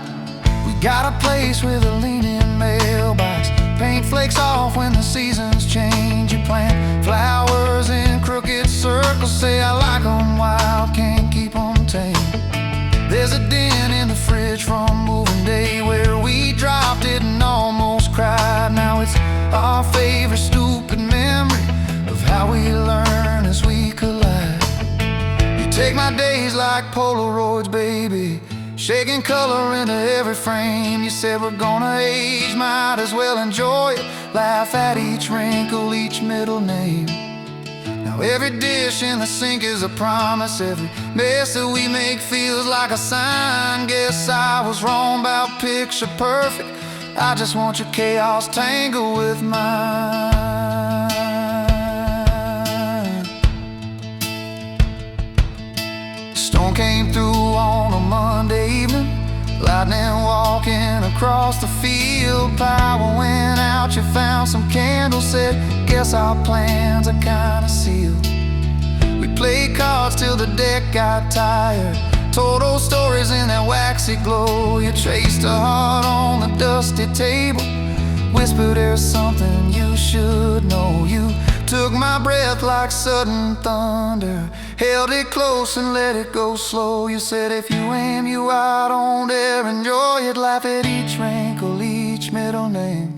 We got a place with a leaning mailbox, paint flakes off when the seasons change. You plant flowers in crooked circles, say I like 'em wild, can't keep 'em tame. There's a dent in the fridge from moving day where we dropped it and almost cried. Now it's our favorite stupid memory of how we learn as we collide. You take my days like Polaroids, baby, shaking color into every frame. You said we're gonna age, might as well enjoy it, laugh at each wrinkle, each middle name. Now every dish in the sink is a promise, every mess that we make feels like a sign. Guess I was wrong about picture perfect, I just want your chaos tangled with mine. Storm came through on a Monday evening, lightning walking across the field. Power went out, you found some candles, said guess our plans are kinda sealed. We played cards till the deck got tired, told old stories in that waxy glow. You traced a heart on the dusty table, whispered there's something you should know. You took my breath like sudden thunder, held it close and let it go slow. You said if you aim, you out, don't dare enjoy it, laugh at each wrinkle, each middle name.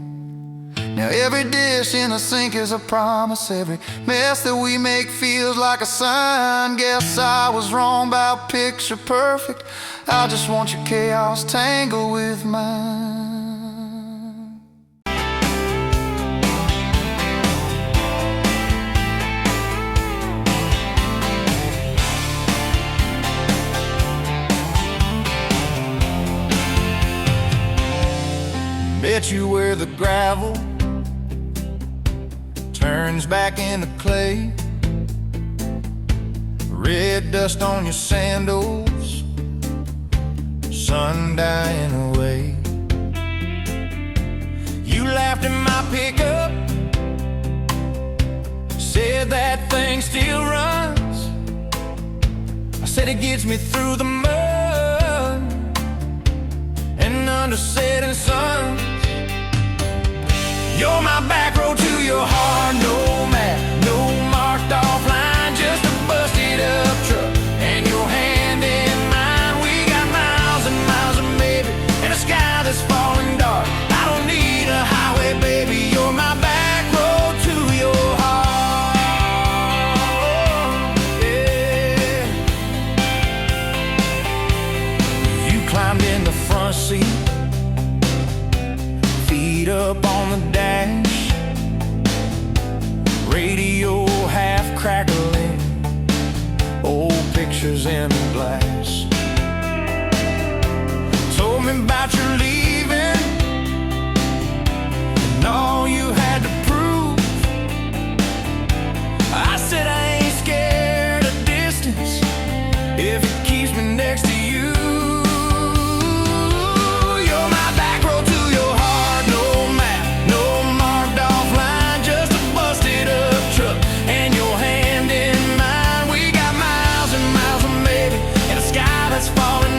Now every dish in the sink is a promise, every mess that we make feels like a sign. Guess I was wrong about picture perfect, I just want your chaos tangled with mine. Bet you where the gravel turns back into clay, red dust on your sandals, sun dying away. You laughed at my pickup, said that thing still runs. I said it gets me through the mud and under setting suns. You're my back road to your heart, no map, no marked off line, just a busted up truck and your hand in mine. We got miles and miles of maybe, and a sky that's falling dark. I don't need a highway, baby, you're my back road to your heart, yeah. You climbed in the front seat, feet up on the dash, radio half crackling, old pictures in the glass. Told me about your leaving and all you had to prove. I said I ain't scared of distance if it keeps me next to you. Falling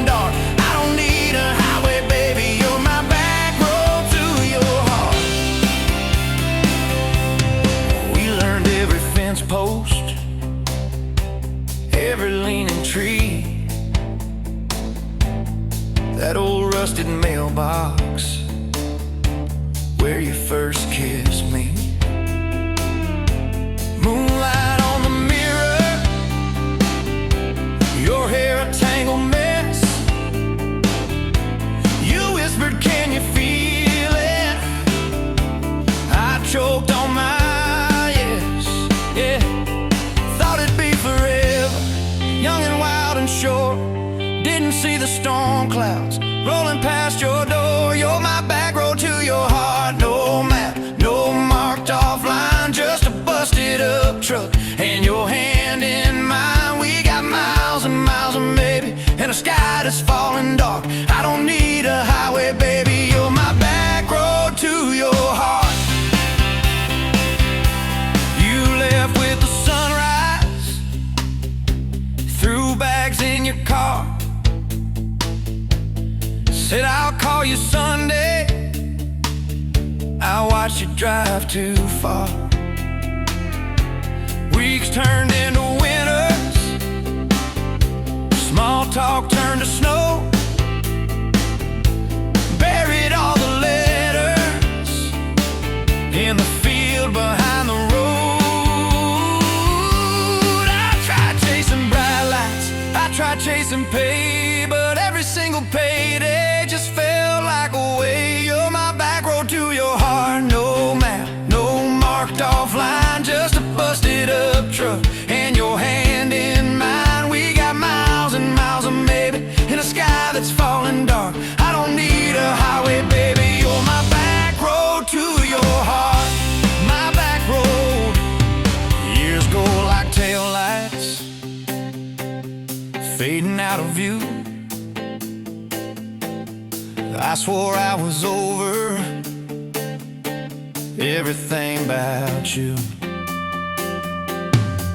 that old rusted mailbox where you first kissed me. Moonlight on the mirror, your hair a tangled mess. You whispered, can you feel it? I choked on my yes, yeah. Thought it'd be forever, young and wild and short. Didn't see the storm clouds rolling past your door. You're my back road to your heart. No map, no marked off line, just a busted up truck and your hand in mine. We got miles and miles of maybe, and a sky that's falling dark. I don't need a highway, baby. You're my back road to your heart. You left with the sunrise, threw bags in your car. Said I'll call you Sunday. I watched you drive too far. Weeks turned into winters, small talk turned to snow. Buried all the letters in the field behind the road. I tried chasing bright lights, I tried chasing pay, but every single payday just felt like a way. You're my back road to your heart. No map, no marked off line, just a busted up truck and your hand in mine. We got miles and miles of maybe, in a sky that's falling dark. I don't need a highway, baby. You're my back road to your heart. My back road. Years go like taillights, fading out of view. I swore I was over everything about you,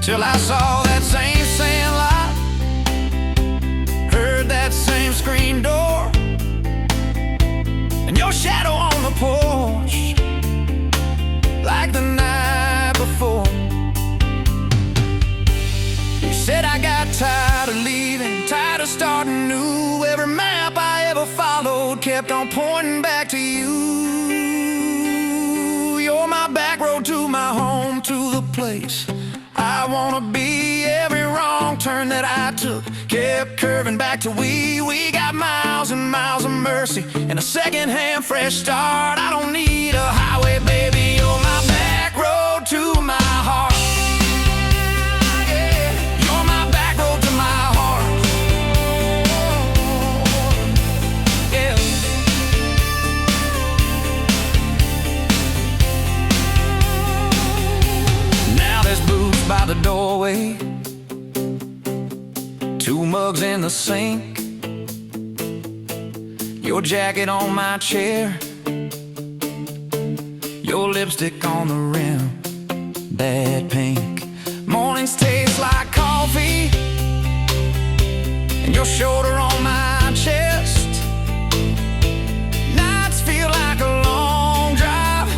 till I saw that same sandlot, heard that same screen door, and your shadow on the porch like the night before. You said I got tired of leaving, tired of starting new. Every map I ever followed kept on pointing back to you. You're my back road to my home, to the place I wanna be. Every wrong turn that I took kept curving back to we. We got miles and miles of mercy and a second-hand fresh start. I don't need a highway, baby. You're my back road to my heart. Yeah, you're my back road to my heart. Yeah. Now there's boots by the doorway, two mugs in the sink, your jacket on my chair, your lipstick on the rim, that pink. Mornings taste like coffee, and your shoulder on my chest. Nights feel like a long drive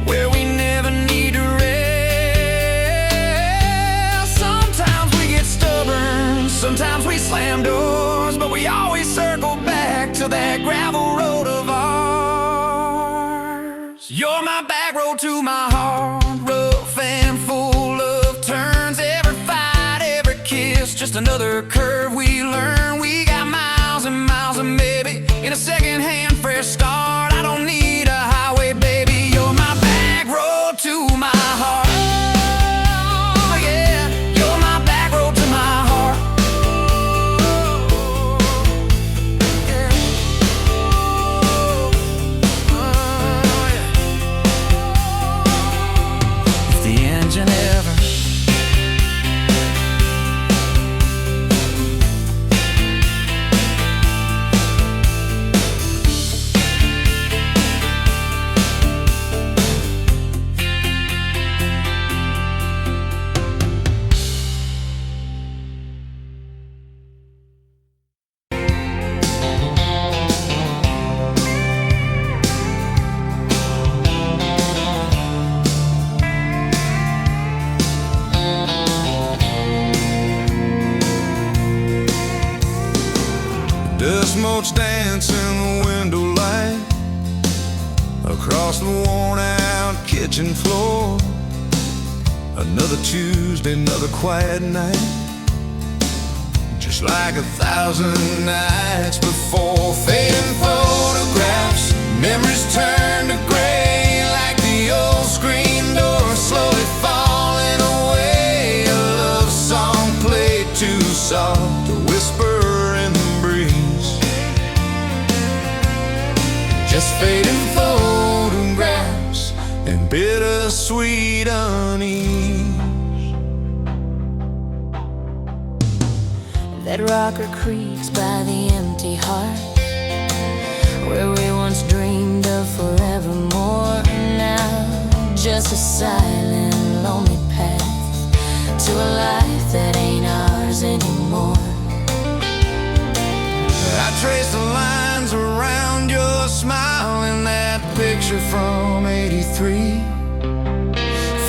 where we never need to rest. Sometimes we get stubborn, sometimes we slam doors, but we always circle back to that gravel road of ours. You're my back road to my heart, rough and full of turns. Every fight, every kiss, just another curve we learn. We got miles and miles of maybe, in a second-hand fresh start. I don't need a highway, baby. You're my back road to my heart. Oh, yeah, you're my back road to my heart. Yeah. Oh, yeah. If the engine ever Dust motes dance in the window light across the worn out kitchen floor. Another Tuesday, another quiet night, just like 1,000 nights before. Fading photographs, memories turn to gray, like the old screen door slowly falling away. A love song played too soft, a whisper in the breeze. Just fading photographs and bittersweet unease. That rocker creaks by the empty heart, where we once dreamed of forevermore. Now just a silent, lonely path to a life that ain't ours anymore. I trace the lines around your smile in that picture from '83.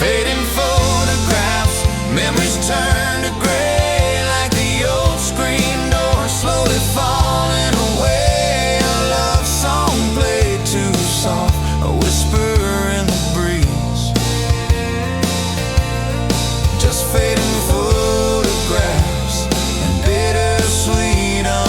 Fading photographs, memories turn to gray, like the old screen door slowly falling away. A love song played too soft, a whisper in the breeze. Just fading photographs and bittersweet unease.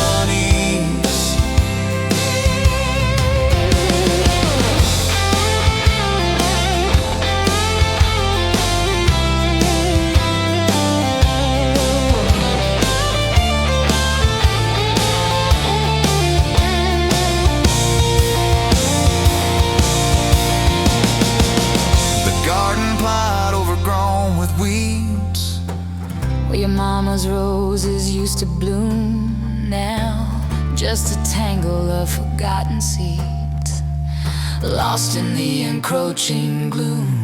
Where your mama's roses used to bloom, now just a tangle of forgotten seeds, lost in the encroaching gloom.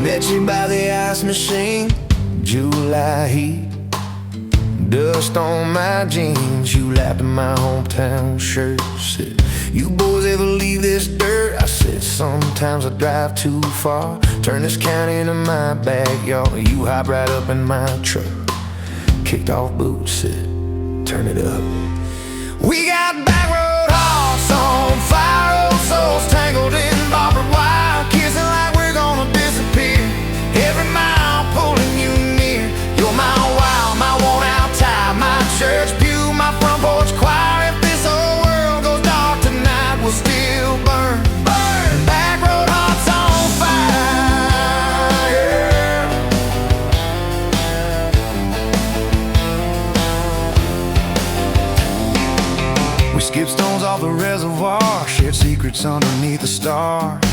Met you by the ice machine, July heat, dust on my jeans. You laughed at my hometown shirt, said, "You boys ever leave this dirt?" I said, "Sometimes I drive too far, turn this county into my backyard." You hopped right up in my truck, kicked off boots, said, "Turn it up." We got back road hearts on fire, old souls tangled in barbed wire, kissing like we're gonna disappear. Every mile pulling you near. You're my wow, my worn out tie, my church pew, my front porch choir. If this whole world goes dark tonight, we'll still burn. Burn! Back road hearts on fire. We skipped stones off the reservoir, shared secrets underneath the stars.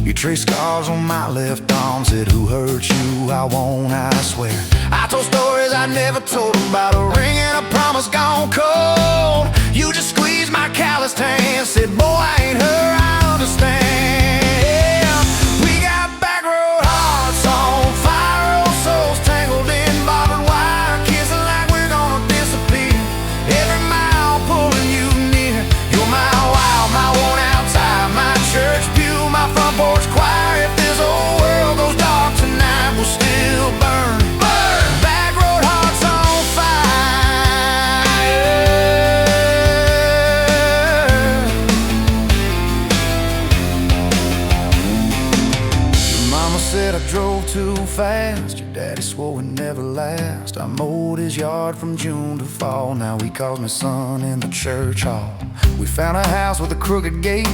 You traced scars on my left arm, said, "Who hurt you? I won't, I swear." I told stories I never told about a ring and a promise gone cold. You just squeezed my calloused hand, said, "Boy, I ain't her, I understand." We got back road hearts on fire, old souls tangled in barbed wire, kissing like we're gonna disappear. Every mile pulling you near. You're my wow, my worn out tie, my church pew, my front porch choir. If this whole world goes dark tonight, we'll still burn. Burn! Back road hearts on fire. Your mama said I drove too fast, your daddy swore we'd never last. I mowed his yard from June to fall, now he calls me son in the church hall. We found a house with a crooked gate,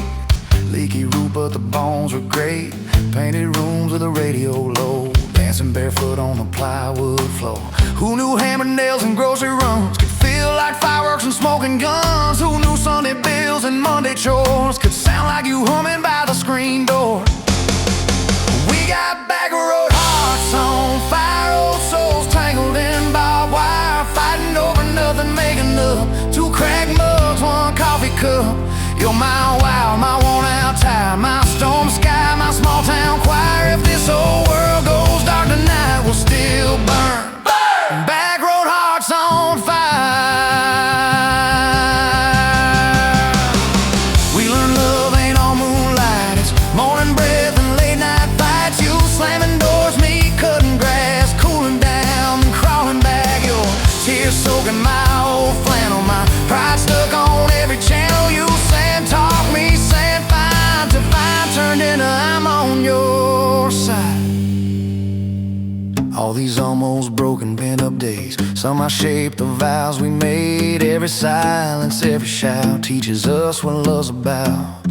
leaky roof but the bones were great. Painted rooms with a radio low, dancing barefoot on the plywood floor. Who knew hammered nails and grocery runs could feel like fireworks and smoking guns? Who knew Sunday bills and Monday chores could sound like you humming by the screen door? We got back road hearts on fire, old souls tangled in barbed wire, fighting over nothing, making up two cracked mugs, one Some I shaped the vows we made. Every silence, every shout teaches us what love's about.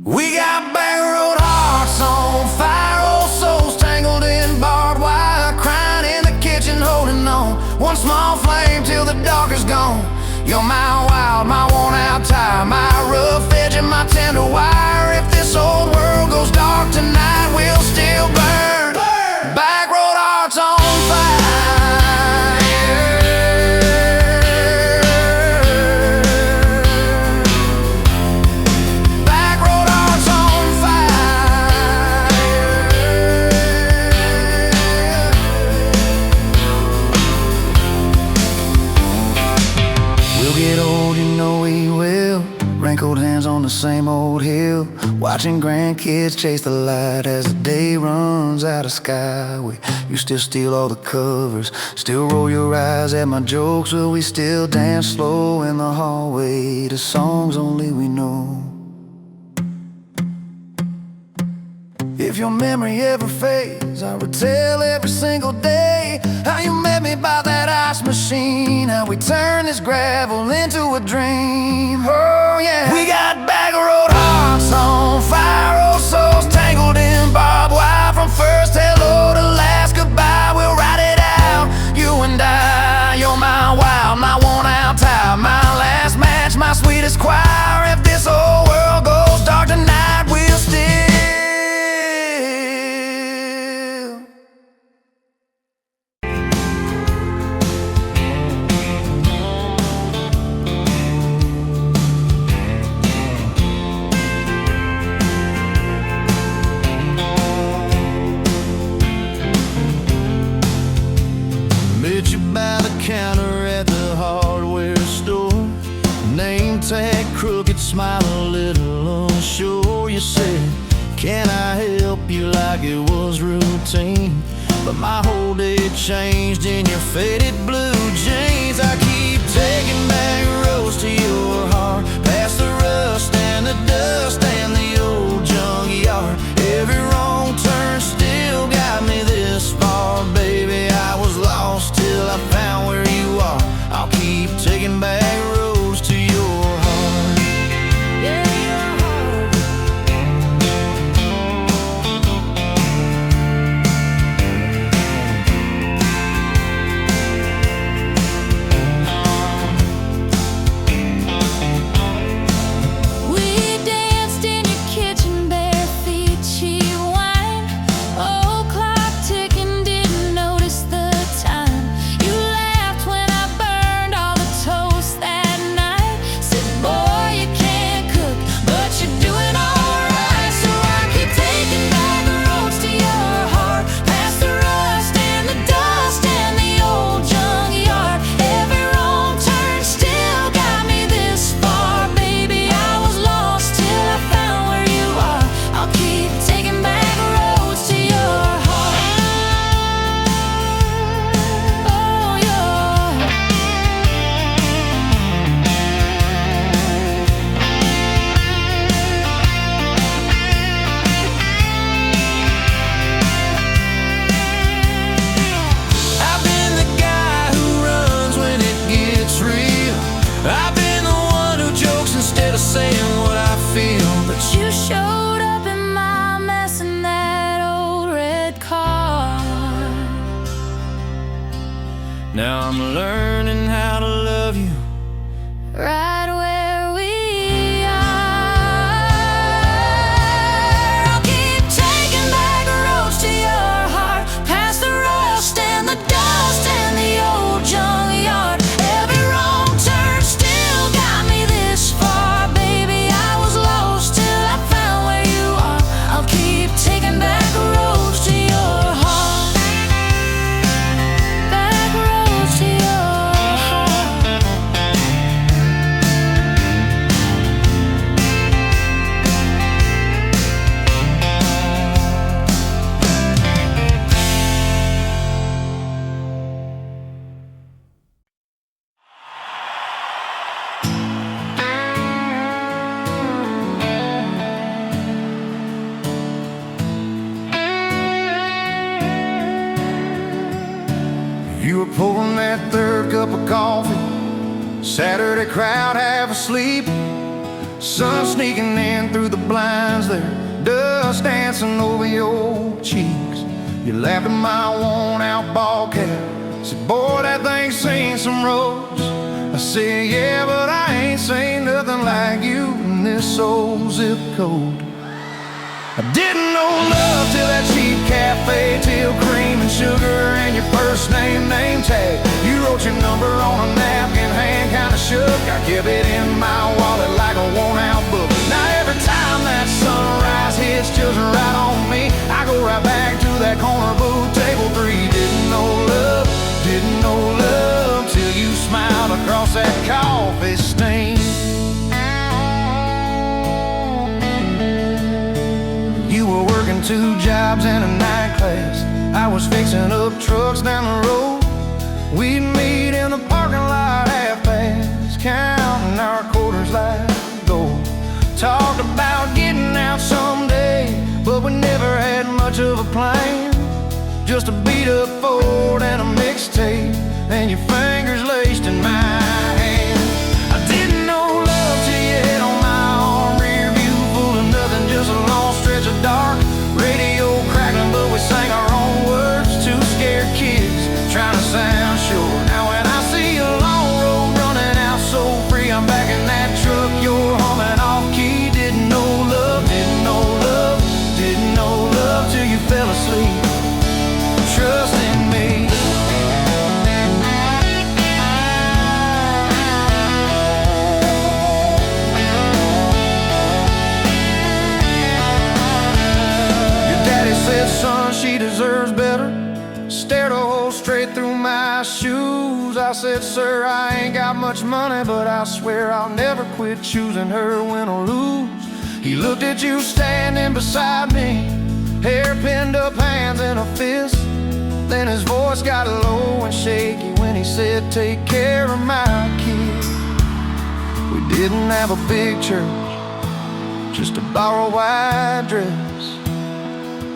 We got back road hearts on fire, old souls tangled in barbed wire, crying in the kitchen, holding on. One small flame till the dark is gone. You're my wild, my worn out tire, my rough edge and my tender wire. If this old world goes dark tonight, we'll still burn. Back road hearts on fire. Wrinkled hands on the same old hill, watching grandkids chase the light as the day runs out of sky. You still steal all the covers, still roll your eyes at my jokes, but we still dance slow in the hallway to songs only we know. If your memory ever fades, I retell every single day how you met me by that ice machine, how we turned this gravel into a dream. Oh yeah, we got back road hearts on fire, old souls tangled in barbed wire. From first hello to last goodbye, we'll ride it out, you and I. You're my wild, my worn out tire, my last match, my sweetest choir. If this whole world goes dark tonight, we'll still counter at the hardware store. Name tag crooked, smile a little unsure. You said, can I help you, like it was routine. But my whole day changed in your faded blue jeans. I keep taking back roads to your heart, past the rust and the dust and the old junkyard. Every wrong turn still got me this far, baby. I was lost till I found where you are. I'll keep taking back roads to your heart. Yeah, your heart. We danced in your kitchen, bare feet, cheap wine. Old clock ticking, didn't notice the time. You laughed when I burned all the toast that night. Said, boy, you can't cook, but you're doing alright. So I keep taking back the roads to your heart, past the rust and the dust and the old junkyard. Every wrong turn still got me this far, baby. I was lost till I found where you are. I'll keep taking back roads to your heart. Oh, your I've been the guy who runs when it gets real. I've been the one who jokes instead of saying what I feel. But you showed up in my mess in that old red car. Now I'm learning how to love you. Right where we are. I'll keep taking back roads to your heart, past the rust and the dust and the old junkyard. Every wrong turn still got me this far, baby. I was lost till I found where you are. I'll keep taking back roads to your heart, back roads to your heart. that third cup of coffee. Saturday crowd half asleep. Sun sneaking in through the blinds there. Dust dancing over your cheeks. You laughed at my worn out ball cap. Said, boy, that thing's seen some roads. I said, yeah, but I ain't seen nothing like you in this old zip code. I didn't know love till that cheap cafe, till cream and sugar and your first name tag. You wrote your number on a napkin, hand kinda shook. I kept it in my wallet like a worn-out book. Now every time that sunrise hits just right on me, I go right back to that corner booth, table 3. Didn't know love till you smiled across that coffee stain. You were working 2 jobs and a night class. I was fixing up trucks down the road. We'd meet in the parking lot half-past, counting our quarters like gold. Talked about getting out someday, but we never had much of a plan. Just a beat-up Ford and a mixtape, and your fingers laced in my hand. I didn't know love till you hit on my arm. Rear view full of nothing, just a long stretch of dark. Radio crackling, but we sang our own words. 2 scared kids trying to sound sure. Now when I see a long road running out so free, I'm back in that truck, you're humming off key. Didn't know love till you fell asleep. Trust in me. Your daddy said, son, she deserves better. Stared a hole straight through my shoes. I said, sir, I ain't got much money, but I swear I'll never quit choosing her, win or lose. He looked at you standing beside me, hair pinned up, hands in a fist. Then his voice got low and shaky when he said, take care of my kid. We didn't have a big church, just a borrowed white dress.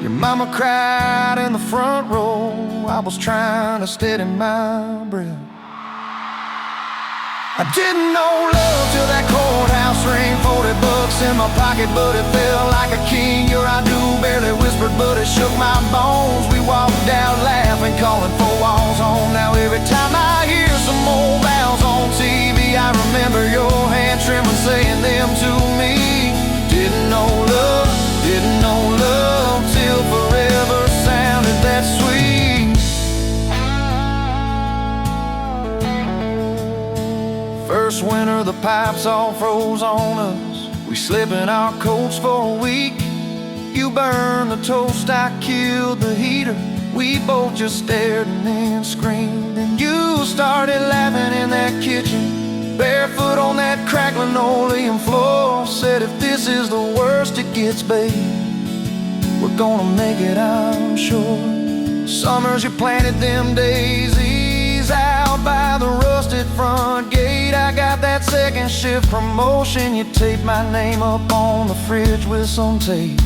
Your mama cried in the front row. I was trying to steady my breath. I didn't know love till that courthouse ring. 40 bucks in my pocket, but it felt like a king. Your I do barely whispered, but it shook my bones. We walked out laughing, calling 4 walls home. Now every time I hear some old vows on TV, I remember your hand trembling, saying them to me. Didn't know love till forever sounded that sweet. First winter, the pipes all froze on us. We slept in our coats for a week. You burned the toast, I killed the heater. We both just stared and then screamed. And you started laughing in that kitchen, barefoot on that crackling oleum floor. Said, if this is the worst it gets, babe, we're gonna make it, I'm sure. Summers you planted them daisies out by the rusted front gate. I got that second shift promotion. You taped my name up on the fridge with some tape.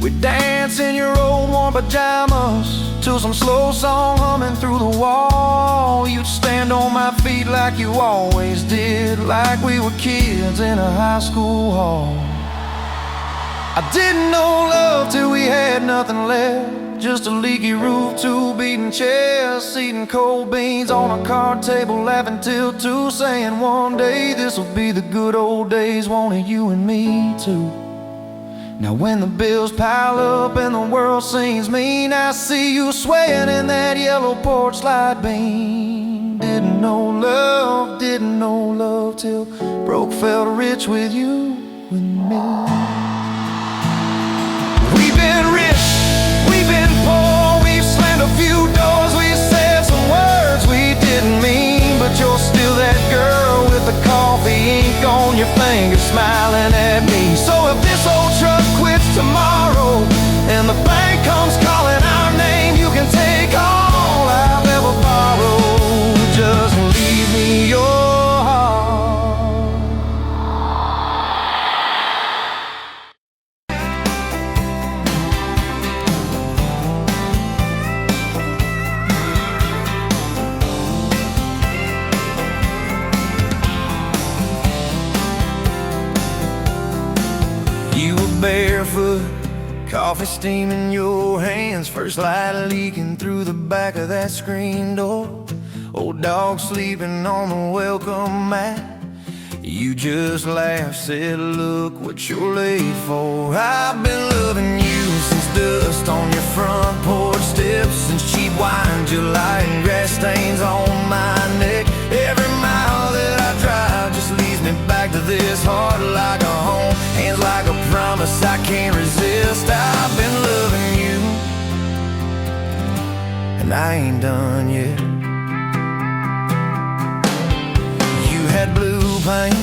We'd dance in your old warm pajamas to some slow song humming through the wall. You'd stand on my feet like you always did, like we were kids in a high school hall. I didn't know love till we had nothing left, just a leaky roof, 2 beating chairs, eating cold beans on a card table, laughing till 2, saying one day this'll be the good old days, wanted you and me too. Now when the bills pile up and the world seems mean, I see you swaying in that yellow porch light beam. Didn't know love till broke felt rich with you and me. We've been rich, we've been poor, we've slammed a few doors, we said some words we didn't mean, but you're still that girl with the coffee ink on your finger, smiling at me. So if this old truck quits tomorrow and the bank comes calling our name, you can take all I've ever borrowed, just leave me your heart. Coffee steam in your hands, first light leaking through the back of that screen door. Old dog sleeping on the welcome mat. You just laughed, said, look what you're late for. I've been loving you since dust on your front porch steps, since cheap wine, July, and grass stains on my neck. Every mile that I drive just leads me back to this heart like a home, hands like a promise I can't resist. I've been loving you, and I ain't done yet. You had blue paint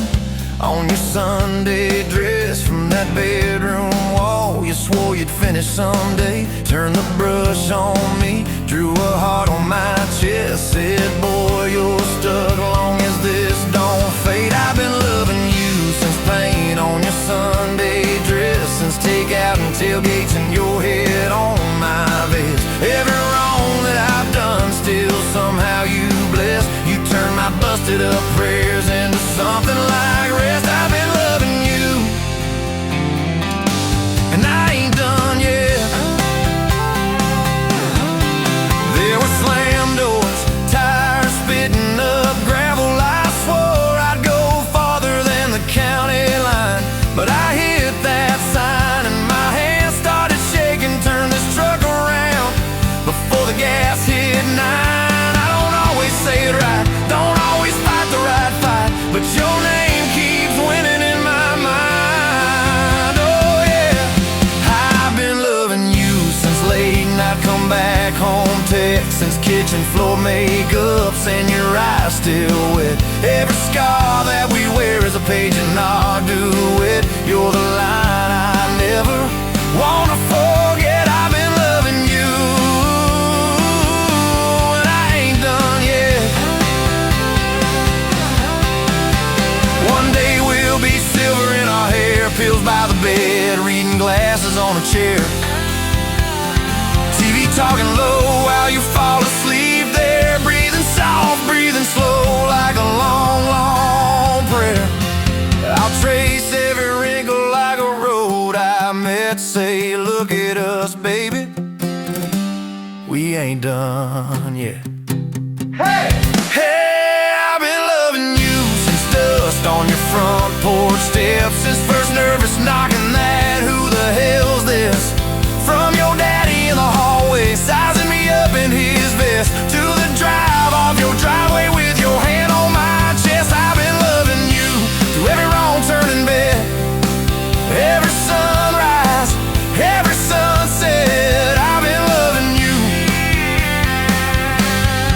on your Sunday dress from that bedroom wall. You swore you'd finish someday. Turned the brush on me, drew a heart on my chest, said, boy, you're stuck long as this don't fade. I've been loving you since paint on your Sunday dress, since takeout and tailgates and your head on my vest. Every wrong that I've done, still somehow you bless. You turn my busted up prayers into something like rest. I've been loving you, and I ain't done yet. There were slam doors, tires spitting up gravel. I swore I'd go farther than the county line, but I hit that sign and my hands started shaking. Turned this truck around before the gas hit 9. I don't always say it right, don't always fight the right fight, but your name keeps winning in my mind. Oh yeah, I've been loving you since late night come back home text, since kitchen floor makeups and your eyes still wet. Every scar that we wear is a page in our duet. You're the line I never wanna forget. I've been loving you, and I ain't done yet. One day we'll be silver in our hair, pills by the bed, reading glasses on a chair, TV talking low while you fall asleep there, breathing soft, breathing slow like a long, long prayer. I'll trace every wrinkle like a road I met, say, look at us, baby, we ain't done yet. Hey! Hey, I've been loving you since dust on your front porch steps, since first nervous knocking that who the hell's this? From your daddy in the hallway, sizing me up in his vest, to the drive off your driveway with your hand on my chest. I've been loving you through every wrong turn in bed, every sunrise, every sunset. I've been loving you,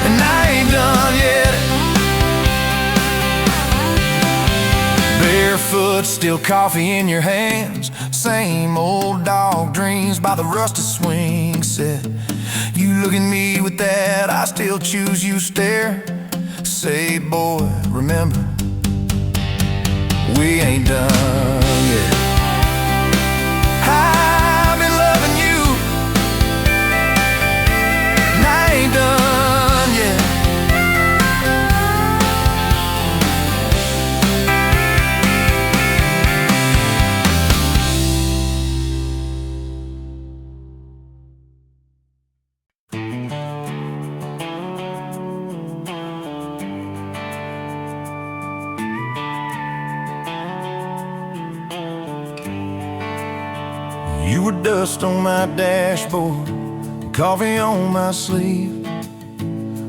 and I ain't done yet. Barefoot, still coffee in your hands, same old dog dreams by the rusted swing set. You look at me with that I still choose you stare, say, boy, remember, we ain't done yet. I've been loving you, and I ain't done yet. You were dust on my dashboard, coffee on my sleeve,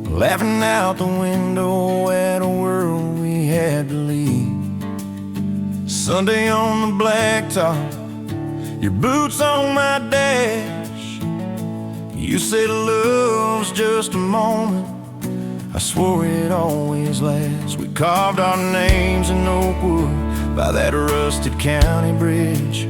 laughing out the window at a world we had to leave. Sunday on the blacktop, your boots on my dash. You said love's just a moment, I swore it always lasts. We carved our names in oak wood by that rusted county bridge.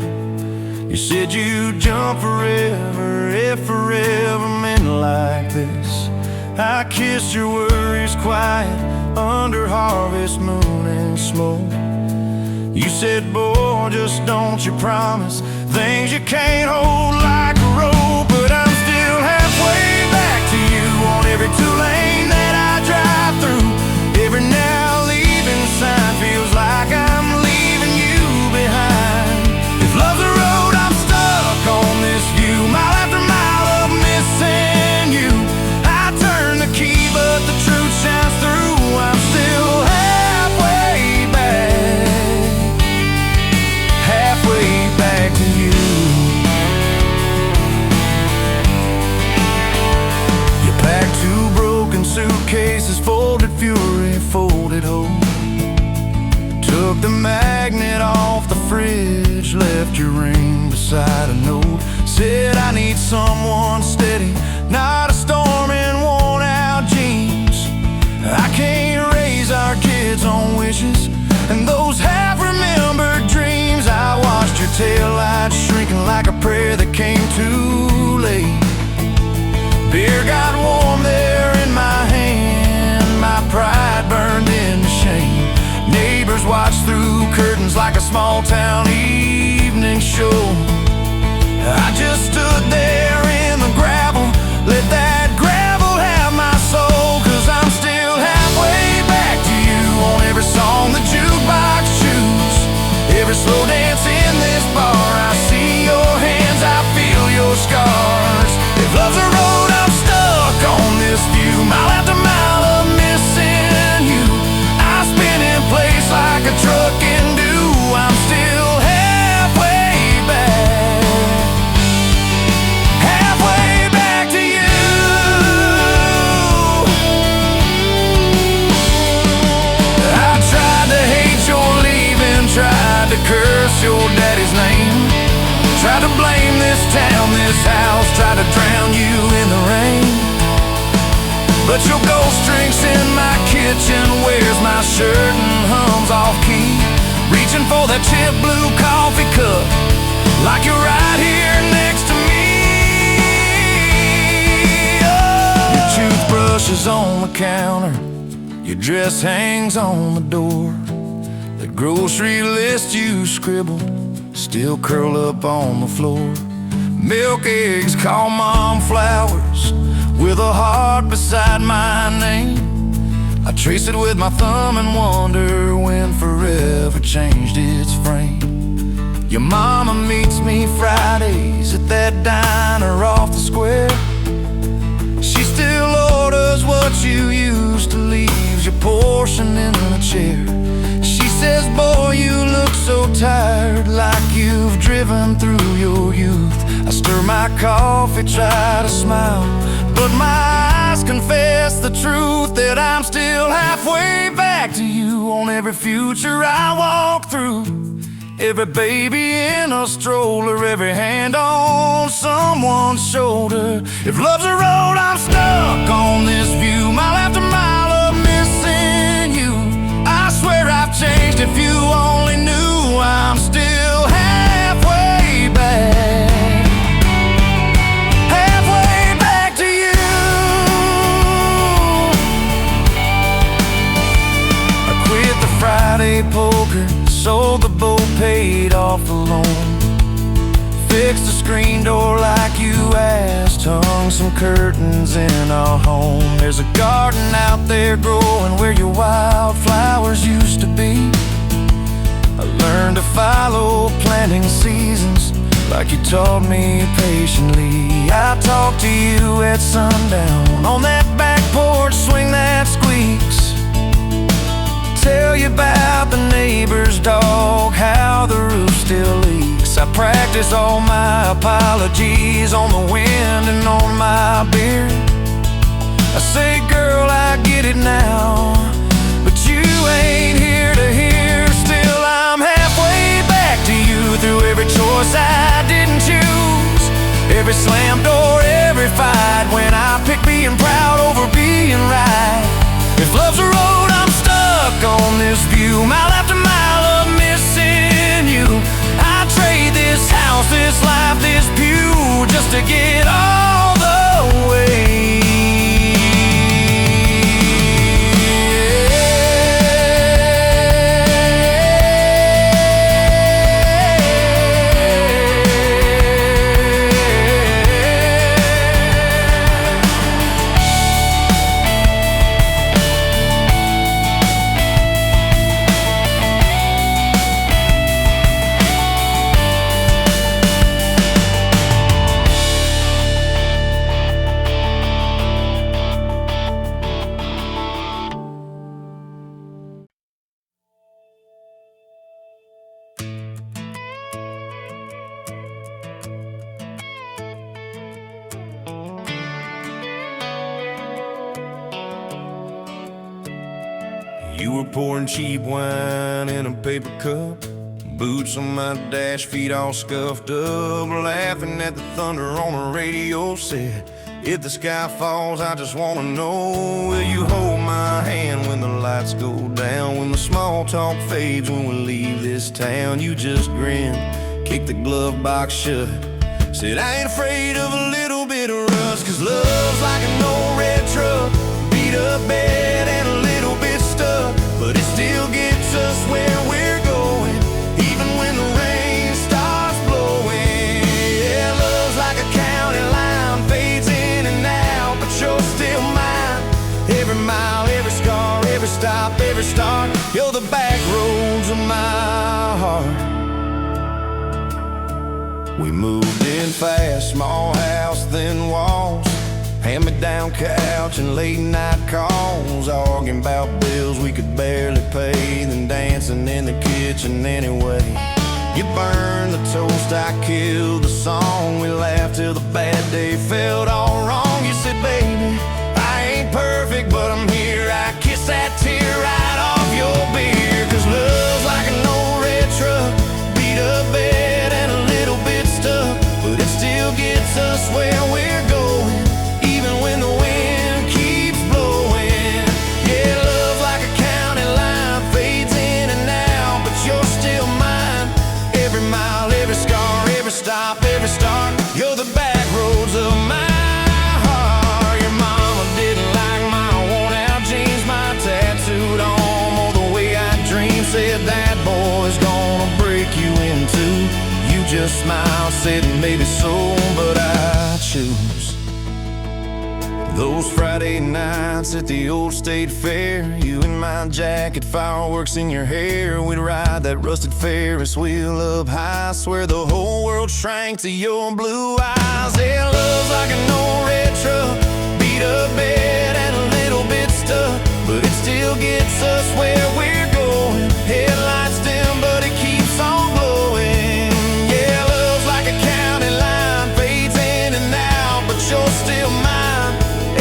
You said you'd jump forever if forever meant like this. I kissed your worries quiet under harvest moon and smoke. You said, boy, just don't you promise things you can't hold like a rope. But I'm still halfway back to you on every two-lane that I drive through. Every now leaving sign feels like I'm leaving you behind. If love's a road I'm stuck on this magnet off the fridge, left your ring beside a note. Said I need someone steady, not a storm in worn out jeans. I can't raise our kids on wishes and those half-remembered dreams. I watched your taillights shrinking like a prayer that came too late. Beer got warm there in my hand, my pride burned into shame. Neighbors watched through curtains like a small town evening show. I just stood there in the gravel, let that gravel have my soul. Cause I'm still halfway back to you on every song the jukebox choose, every slow dance in this bar. I see your hands, I feel your scars. If love's a road, I'm stuck on this view, mile after mile of missing you. I spin in place like a truck can do. I'm still halfway back, halfway back to you. I tried to hate your leaving, tried to curse your daddy's name, tried to blame this town, this house, tried to drown you in the rain. But your ghost drinks in my kitchen, wears my shirt and hums off key, reaching for that chip blue coffee cup like you're right here next to me. Oh. Your toothbrush is on the counter, your dress hangs on the door. The grocery list you scribbled still curl up on the floor. Milk, eggs, call mom flowers with a heart beside my name. I trace it with my thumb and wonder when forever changed its frame. Your mama meets me Fridays at that diner off the square. She still orders what you used to, leaves your portion in the chair. She says, boy, you look so tired, like you've driven through your youth. I stir my coffee, try to smile, but my eyes confess the truth, that I'm still halfway back to you on every future I walk through. Every baby in a stroller, every hand on someone's shoulder. If love's a road, I'm stuck on this view, mile after mile of missing you. I swear I've changed, if you only knew. I'm still halfway back, halfway back to you. I quit the Friday poker, sold the boat, paid off the loan, fixed the screen door like you asked, hung some curtains in our home. There's a garden out there growing where your wildflowers used to be. I learned to follow planting seasons like you taught me patiently. I talk to you at sundown on that back porch, swing that squeaks, tell you about the neighbor's dog, how the roof still leaks. I practice all my apologies on the wind and on my beard. I say, girl, I get it now, but you ain't here to hear. Still, I'm halfway back to you through every choice I didn't choose, every slam door, every fight, when I pick being proud over being right. If love's a road, I'm stuck on this view, mile after mile of missing you. I trade this house, this life, this pew, just to get all the way. You were pouring cheap wine in a paper cup, Boots on my dash, feet all scuffed up, laughing at the thunder on the radio. Said, if the sky falls, I just wanna know, will you hold my hand when the lights go down, when the small talk fades, when we leave this town? You just grin, kick the glove box shut, said, I ain't afraid of a little bit of rust, 'cause love's like an old red truck, beat up bed and a little bit stuck, but it still gets us where we're going, even when the rain starts blowing. Yeah, love's like a county line, fades in and out, but you're still mine. Every mile, every scar, every stop, every start, you're the back roads of my heart. We moved in fast, small house, thin walls, hand-me-down couch and late-night calls, arguing about bills we could barely pay, then dancing in the kitchen anyway. You burned the toast, I killed the song, we laughed till the bad day felt all wrong. You said, baby, I ain't perfect, but I'm here. I kiss that tear right off your beer, 'cause love's like an old red truck, beat up bed and a little bit stuck, but it still gets us where we're going, even when the wind keeps blowing. Yeah, love's like a county line, fades in and out, but you're still mine. Every mile, every scar, every stop, every start, you're the back roads of my heart. Your mama didn't like my worn-out jeans, my tattooed arm, or the way I dream. Said that boy's gonna break you in two. You just smiled, said maybe so, but I choose those Friday nights at the old state fair, you in my jacket, fireworks in your hair. We'd ride that rusted Ferris wheel up high, swear the whole world shrank to your blue eyes. Yeah, love's like an old red truck, beat up bed and a little bit stuck, but it still gets us where we're going. Headlights dim, but it keeps on blowing. Yeah, love's like a county line, fades in and out, but you're still mine.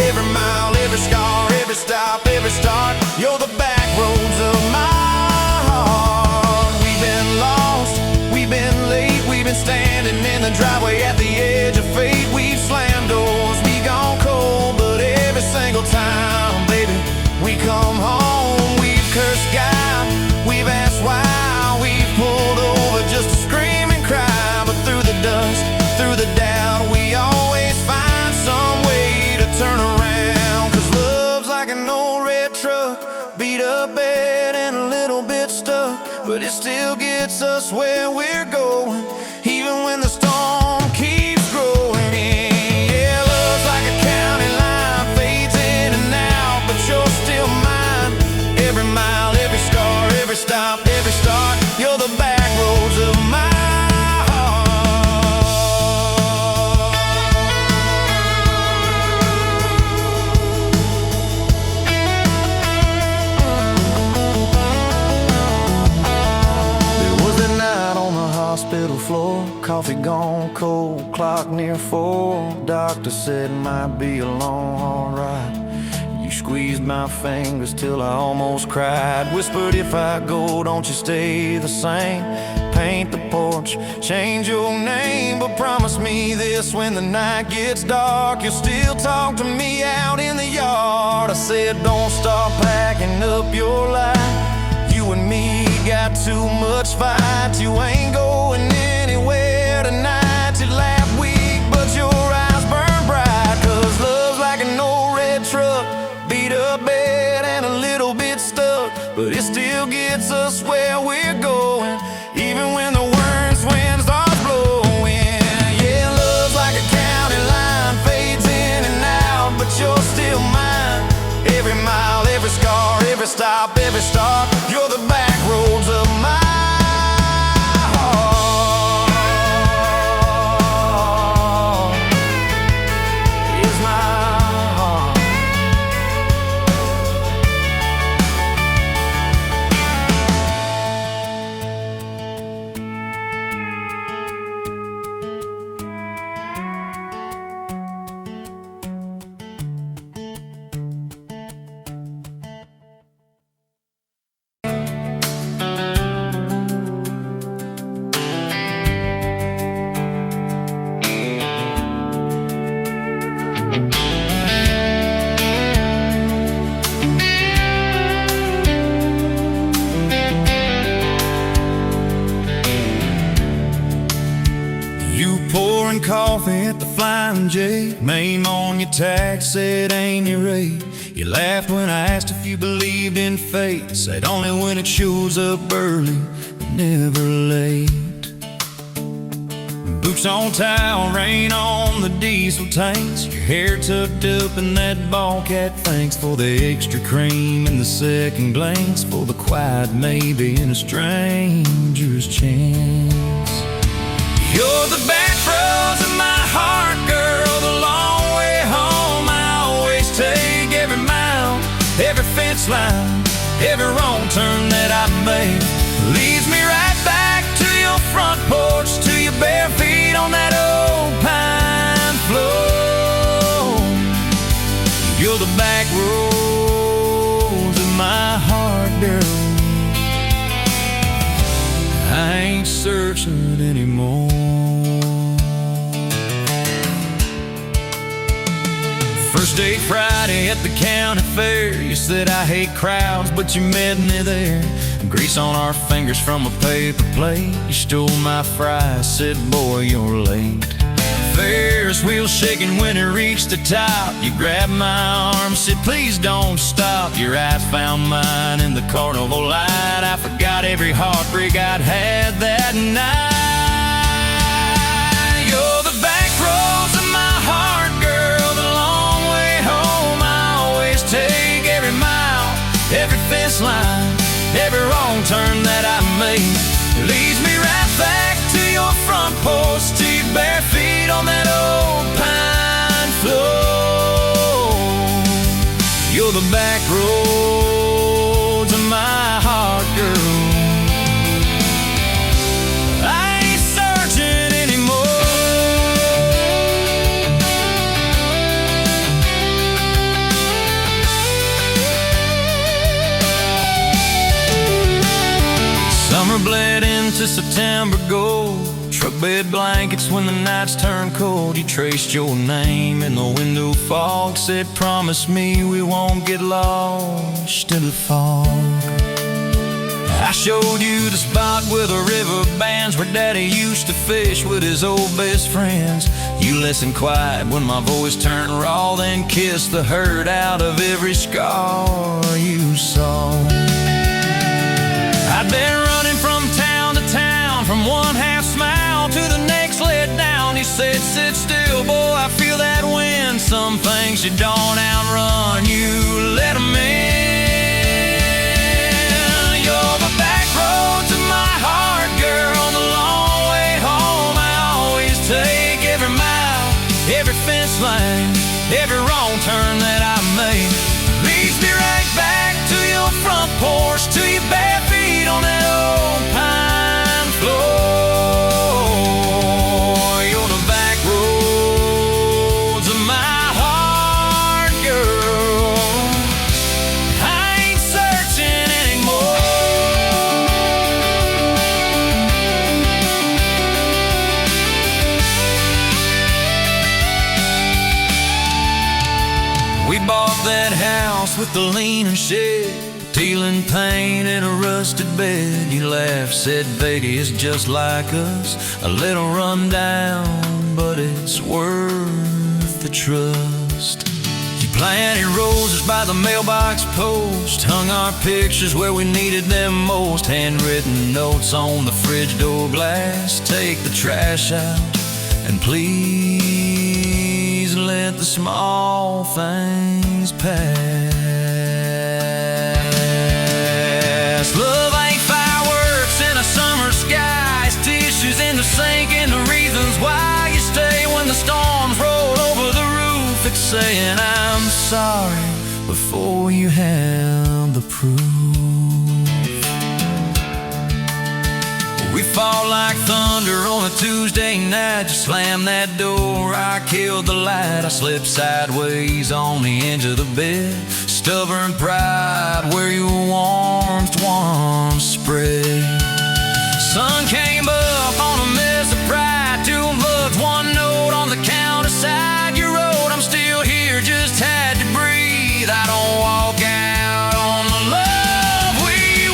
Every mile, every scar, every stop, every start, you're the back roads of my heart. We've been lost, we've been late, we've been standing in the driveway at the edge of fate. We've slammed doors, we gone cold, but every single time, baby, we come home. We've cursed God, we've asked why, we've pulled over just to scream and cry, but through the dust, through the doubt, we always find some way to turn around. 'Cause love's like an old red truck, beat up bed and a little bit stuck, but it still gets us where we're going, even when the storm keeps growing. Yeah, love's like a county line, fades in and out, but you're still mine. Every mile, every scar, every stop, every start, you're the back roads of my hospital floor, coffee gone cold, clock near 4. Doctor said might be a long haul ride. You squeezed my fingers till I almost cried. Whispered, if I go, don't you stay the same. Paint the porch, change your name, but promise me this, when the night gets dark, you'll still talk to me out in the yard. I said, don't stop packing up your life. You and me got too much fight. You ain't going anywhere tonight. You laugh weak, but your eyes burn bright. 'Cause love's like an old red truck, beat up bed and a little bit stuck, but it still gets us where we're going, even when the worst wind starts blowing. Yeah, love's like a county line, fades in and out, but you're still mine. Every mile, every scar, every stop, every start, you're the back roads of my pouring coffee at the Flying J. Name on your tax said ain't your rate. You laughed when I asked if you believed in fate. Said only when it shows up early, but never late. Boots on towel, rain on the diesel tanks. Your hair tucked up in that ball cat. Thanks for the extra cream and the second glance, for the quiet maybe in a stranger's chance. You're the back roads of my heart, girl, the long way home. I always take every mile, every fence line, every wrong turn that I make leads me right back to your front porch, to your bare feet on that old pine floor. You're the back roads of my heart, girl. I ain't searching anymore. First date Friday at the county fair. You said I hate crowds, but you met me there. Grease on our fingers from a paper plate. You stole my fries, said boy you're late. Ferris wheel shaking when it reached the top. You grabbed my arm, said please don't stop. Your eyes found mine in the carnival light. I forgot every heartbreak I'd had that night. You're the back roads of my heart, girl, the long way home. I always take every mile, every fence line, every wrong turn that I make leads me right back to your front porch, to your bare feet on that old pine floor. You're the back roads of my heart, girl. I ain't searching anymore. Summer bled into September gold. Truck bed blankets when the nights turn cold. You traced your name in the window fog. Said promise me we won't get lost in the fog. I showed you the spot where the river bands, where Daddy used to fish with his old best friends. You listened quiet when my voice turned raw, then kissed the hurt out of every scar you saw. I'd been running from town to town, from one half smile to the next let down. He said, sit still, boy, I feel that wind. Some things you don't outrun, you let them in. You're the back roads of my heart, girl, the long way home. I always take every mile, every fence line, every wrong turn that I make leads me right back to your front porch, to your bare feet on that old pine floor. You're the back roads of my heart, girl. I ain't searching anymore. We bought that house with the leaning shed, peeling paint in a rusted bed. You laughed, said Beatty is just like us, a little run down, but it's worth the trust. You planted roses by the mailbox post, hung our pictures where we needed them most. Handwritten notes on the fridge door glass, take the trash out and please let the small things pass. Love ain't fireworks in a summer sky, it's dishes in the sink and the reasons why you stay when the storms roll over the roof. It's saying I'm sorry before you have the proof. We fall like thunder on a Tuesday night. You slam that door, I killed the light. I slipped sideways on the edge of the bed. Stubborn pride where your warmth once spread. Sun came up on a mess of pride. 2 bucks, 1 note on the counter side. You wrote, I'm still here, just had to breathe. I don't walk out on the love we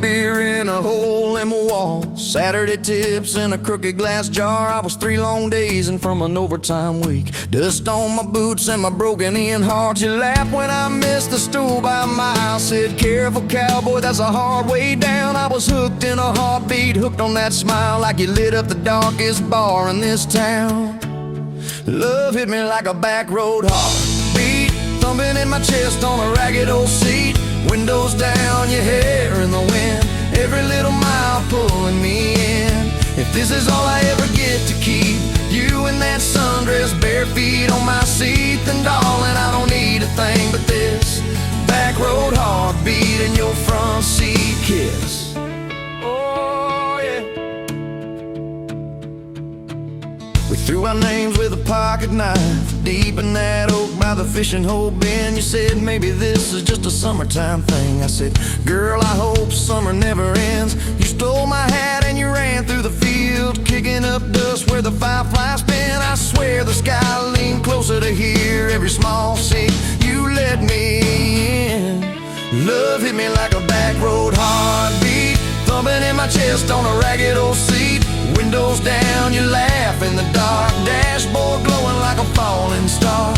beer in a hole in my wall, Saturday tips in a crooked glass jar. I was 3 long days and from an overtime week, dust on my boots and my broken in heart. You laughed when I missed the stool by a mile, said careful cowboy, that's a hard way down. I was hooked in a heartbeat, hooked on that smile, like you lit up the darkest bar in this town. Love hit me like a back road heartbeat, thumping in my chest on a ragged old seat. Windows down, your hair in the wind, every little mile pulling me in. If this is all I ever get to keep, you in that sundress, bare feet on my seat, then darling, I don't need a thing but this back road heartbeat and your front seat kiss. Oh yeah. We threw our names with a pocket knife deep in that oak by the fishing hole bin. You said maybe this is just a summertime thing. I said, girl, I hope summer never ends. You stole my hat and you ran through the field, kicking up dust where the fireflies spin. I swear the sky leaned closer to hear every small scene you let me in. Love hit me like a back road heartbeat, thumping in my chest on a ragged old seat. Windows down, you laugh in the dark, dashboard glowing like a falling star.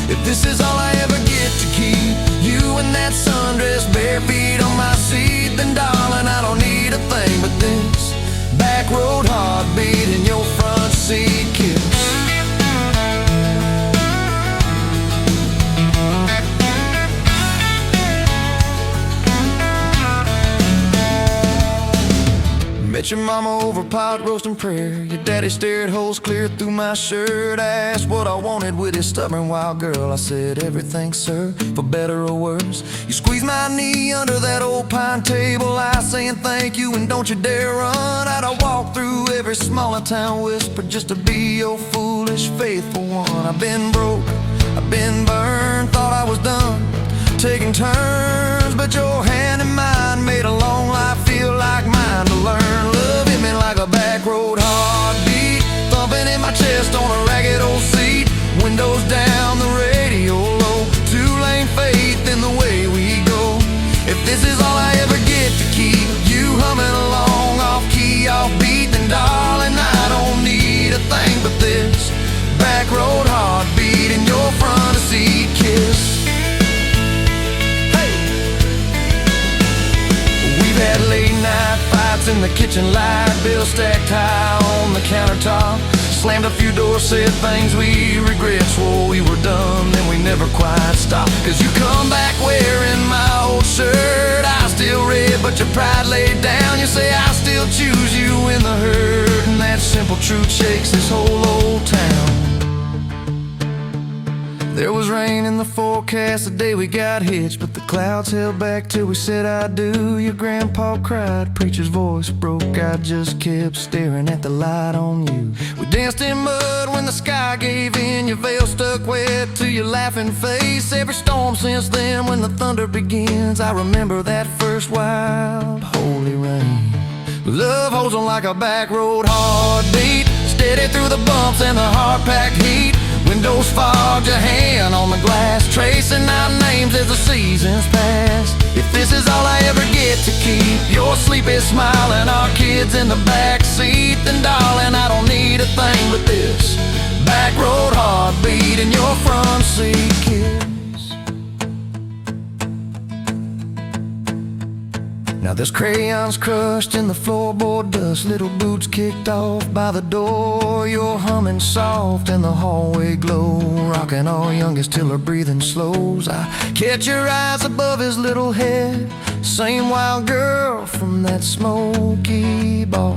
If this is all I ever get to keep, you in that sundress, bare feet on my seat, then darling, I don't need a thing but this back road heartbeat and your front seat kiss. Met your mama over pot roast and prayer. Your daddy stared holes clear through my shirt. Asked what I wanted with his stubborn wild girl. I said everything, sir, for better or worse. You squeezed my knee under that old pine table, I saying thank you and don't you dare run. I'd walk through every smaller town whisper just to be your foolish faithful one. I've been broke, I've been burned, thought I was done taking turns, but your hand in mine made a long life feel like mine to learn. Love hit me like a back road heartbeat, thumping in my chest on a ragged old seat. Windows down, the radio low, 2-lane faith in the way we go. If this is all I ever get to keep, you humming along off key, off beat, then darling, I don't need a thing but this back road heartbeat and your front seat kiss. Had late night fights in the kitchen light, bills stacked high on the countertop. Slammed a few doors, said things we regret, swore we were done, then we never quite stopped. Cause you come back wearing my old shirt, I still red but your pride laid down. You say I still choose you in the hurt, and that simple truth shakes this whole old town. There was rain in the forecast the day we got hitched, but the clouds held back till we said I do. Your grandpa cried, preacher's voice broke, I just kept staring at the light on you. We danced in mud when the sky gave in, your veil stuck wet to your laughing face. Every storm since then when the thunder begins, I remember that first wild holy rain. Love holds on like a back road heartbeat, steady through the bumps and the hard-packed heat. Windows fogged, your hand on the glass, tracing out names as the seasons pass. If this is all I ever get to keep, your sleepy smile and our kids in the back seat, then darling, I don't need a thing but this back road heartbeat and your front seat kiss. Now there's crayons crushed in the floorboard dust, little boots kicked off by the door. You're humming soft in the hallway glow, rocking our youngest till her breathing slows. I catch your eyes above his little head, same wild girl from that smoky bar.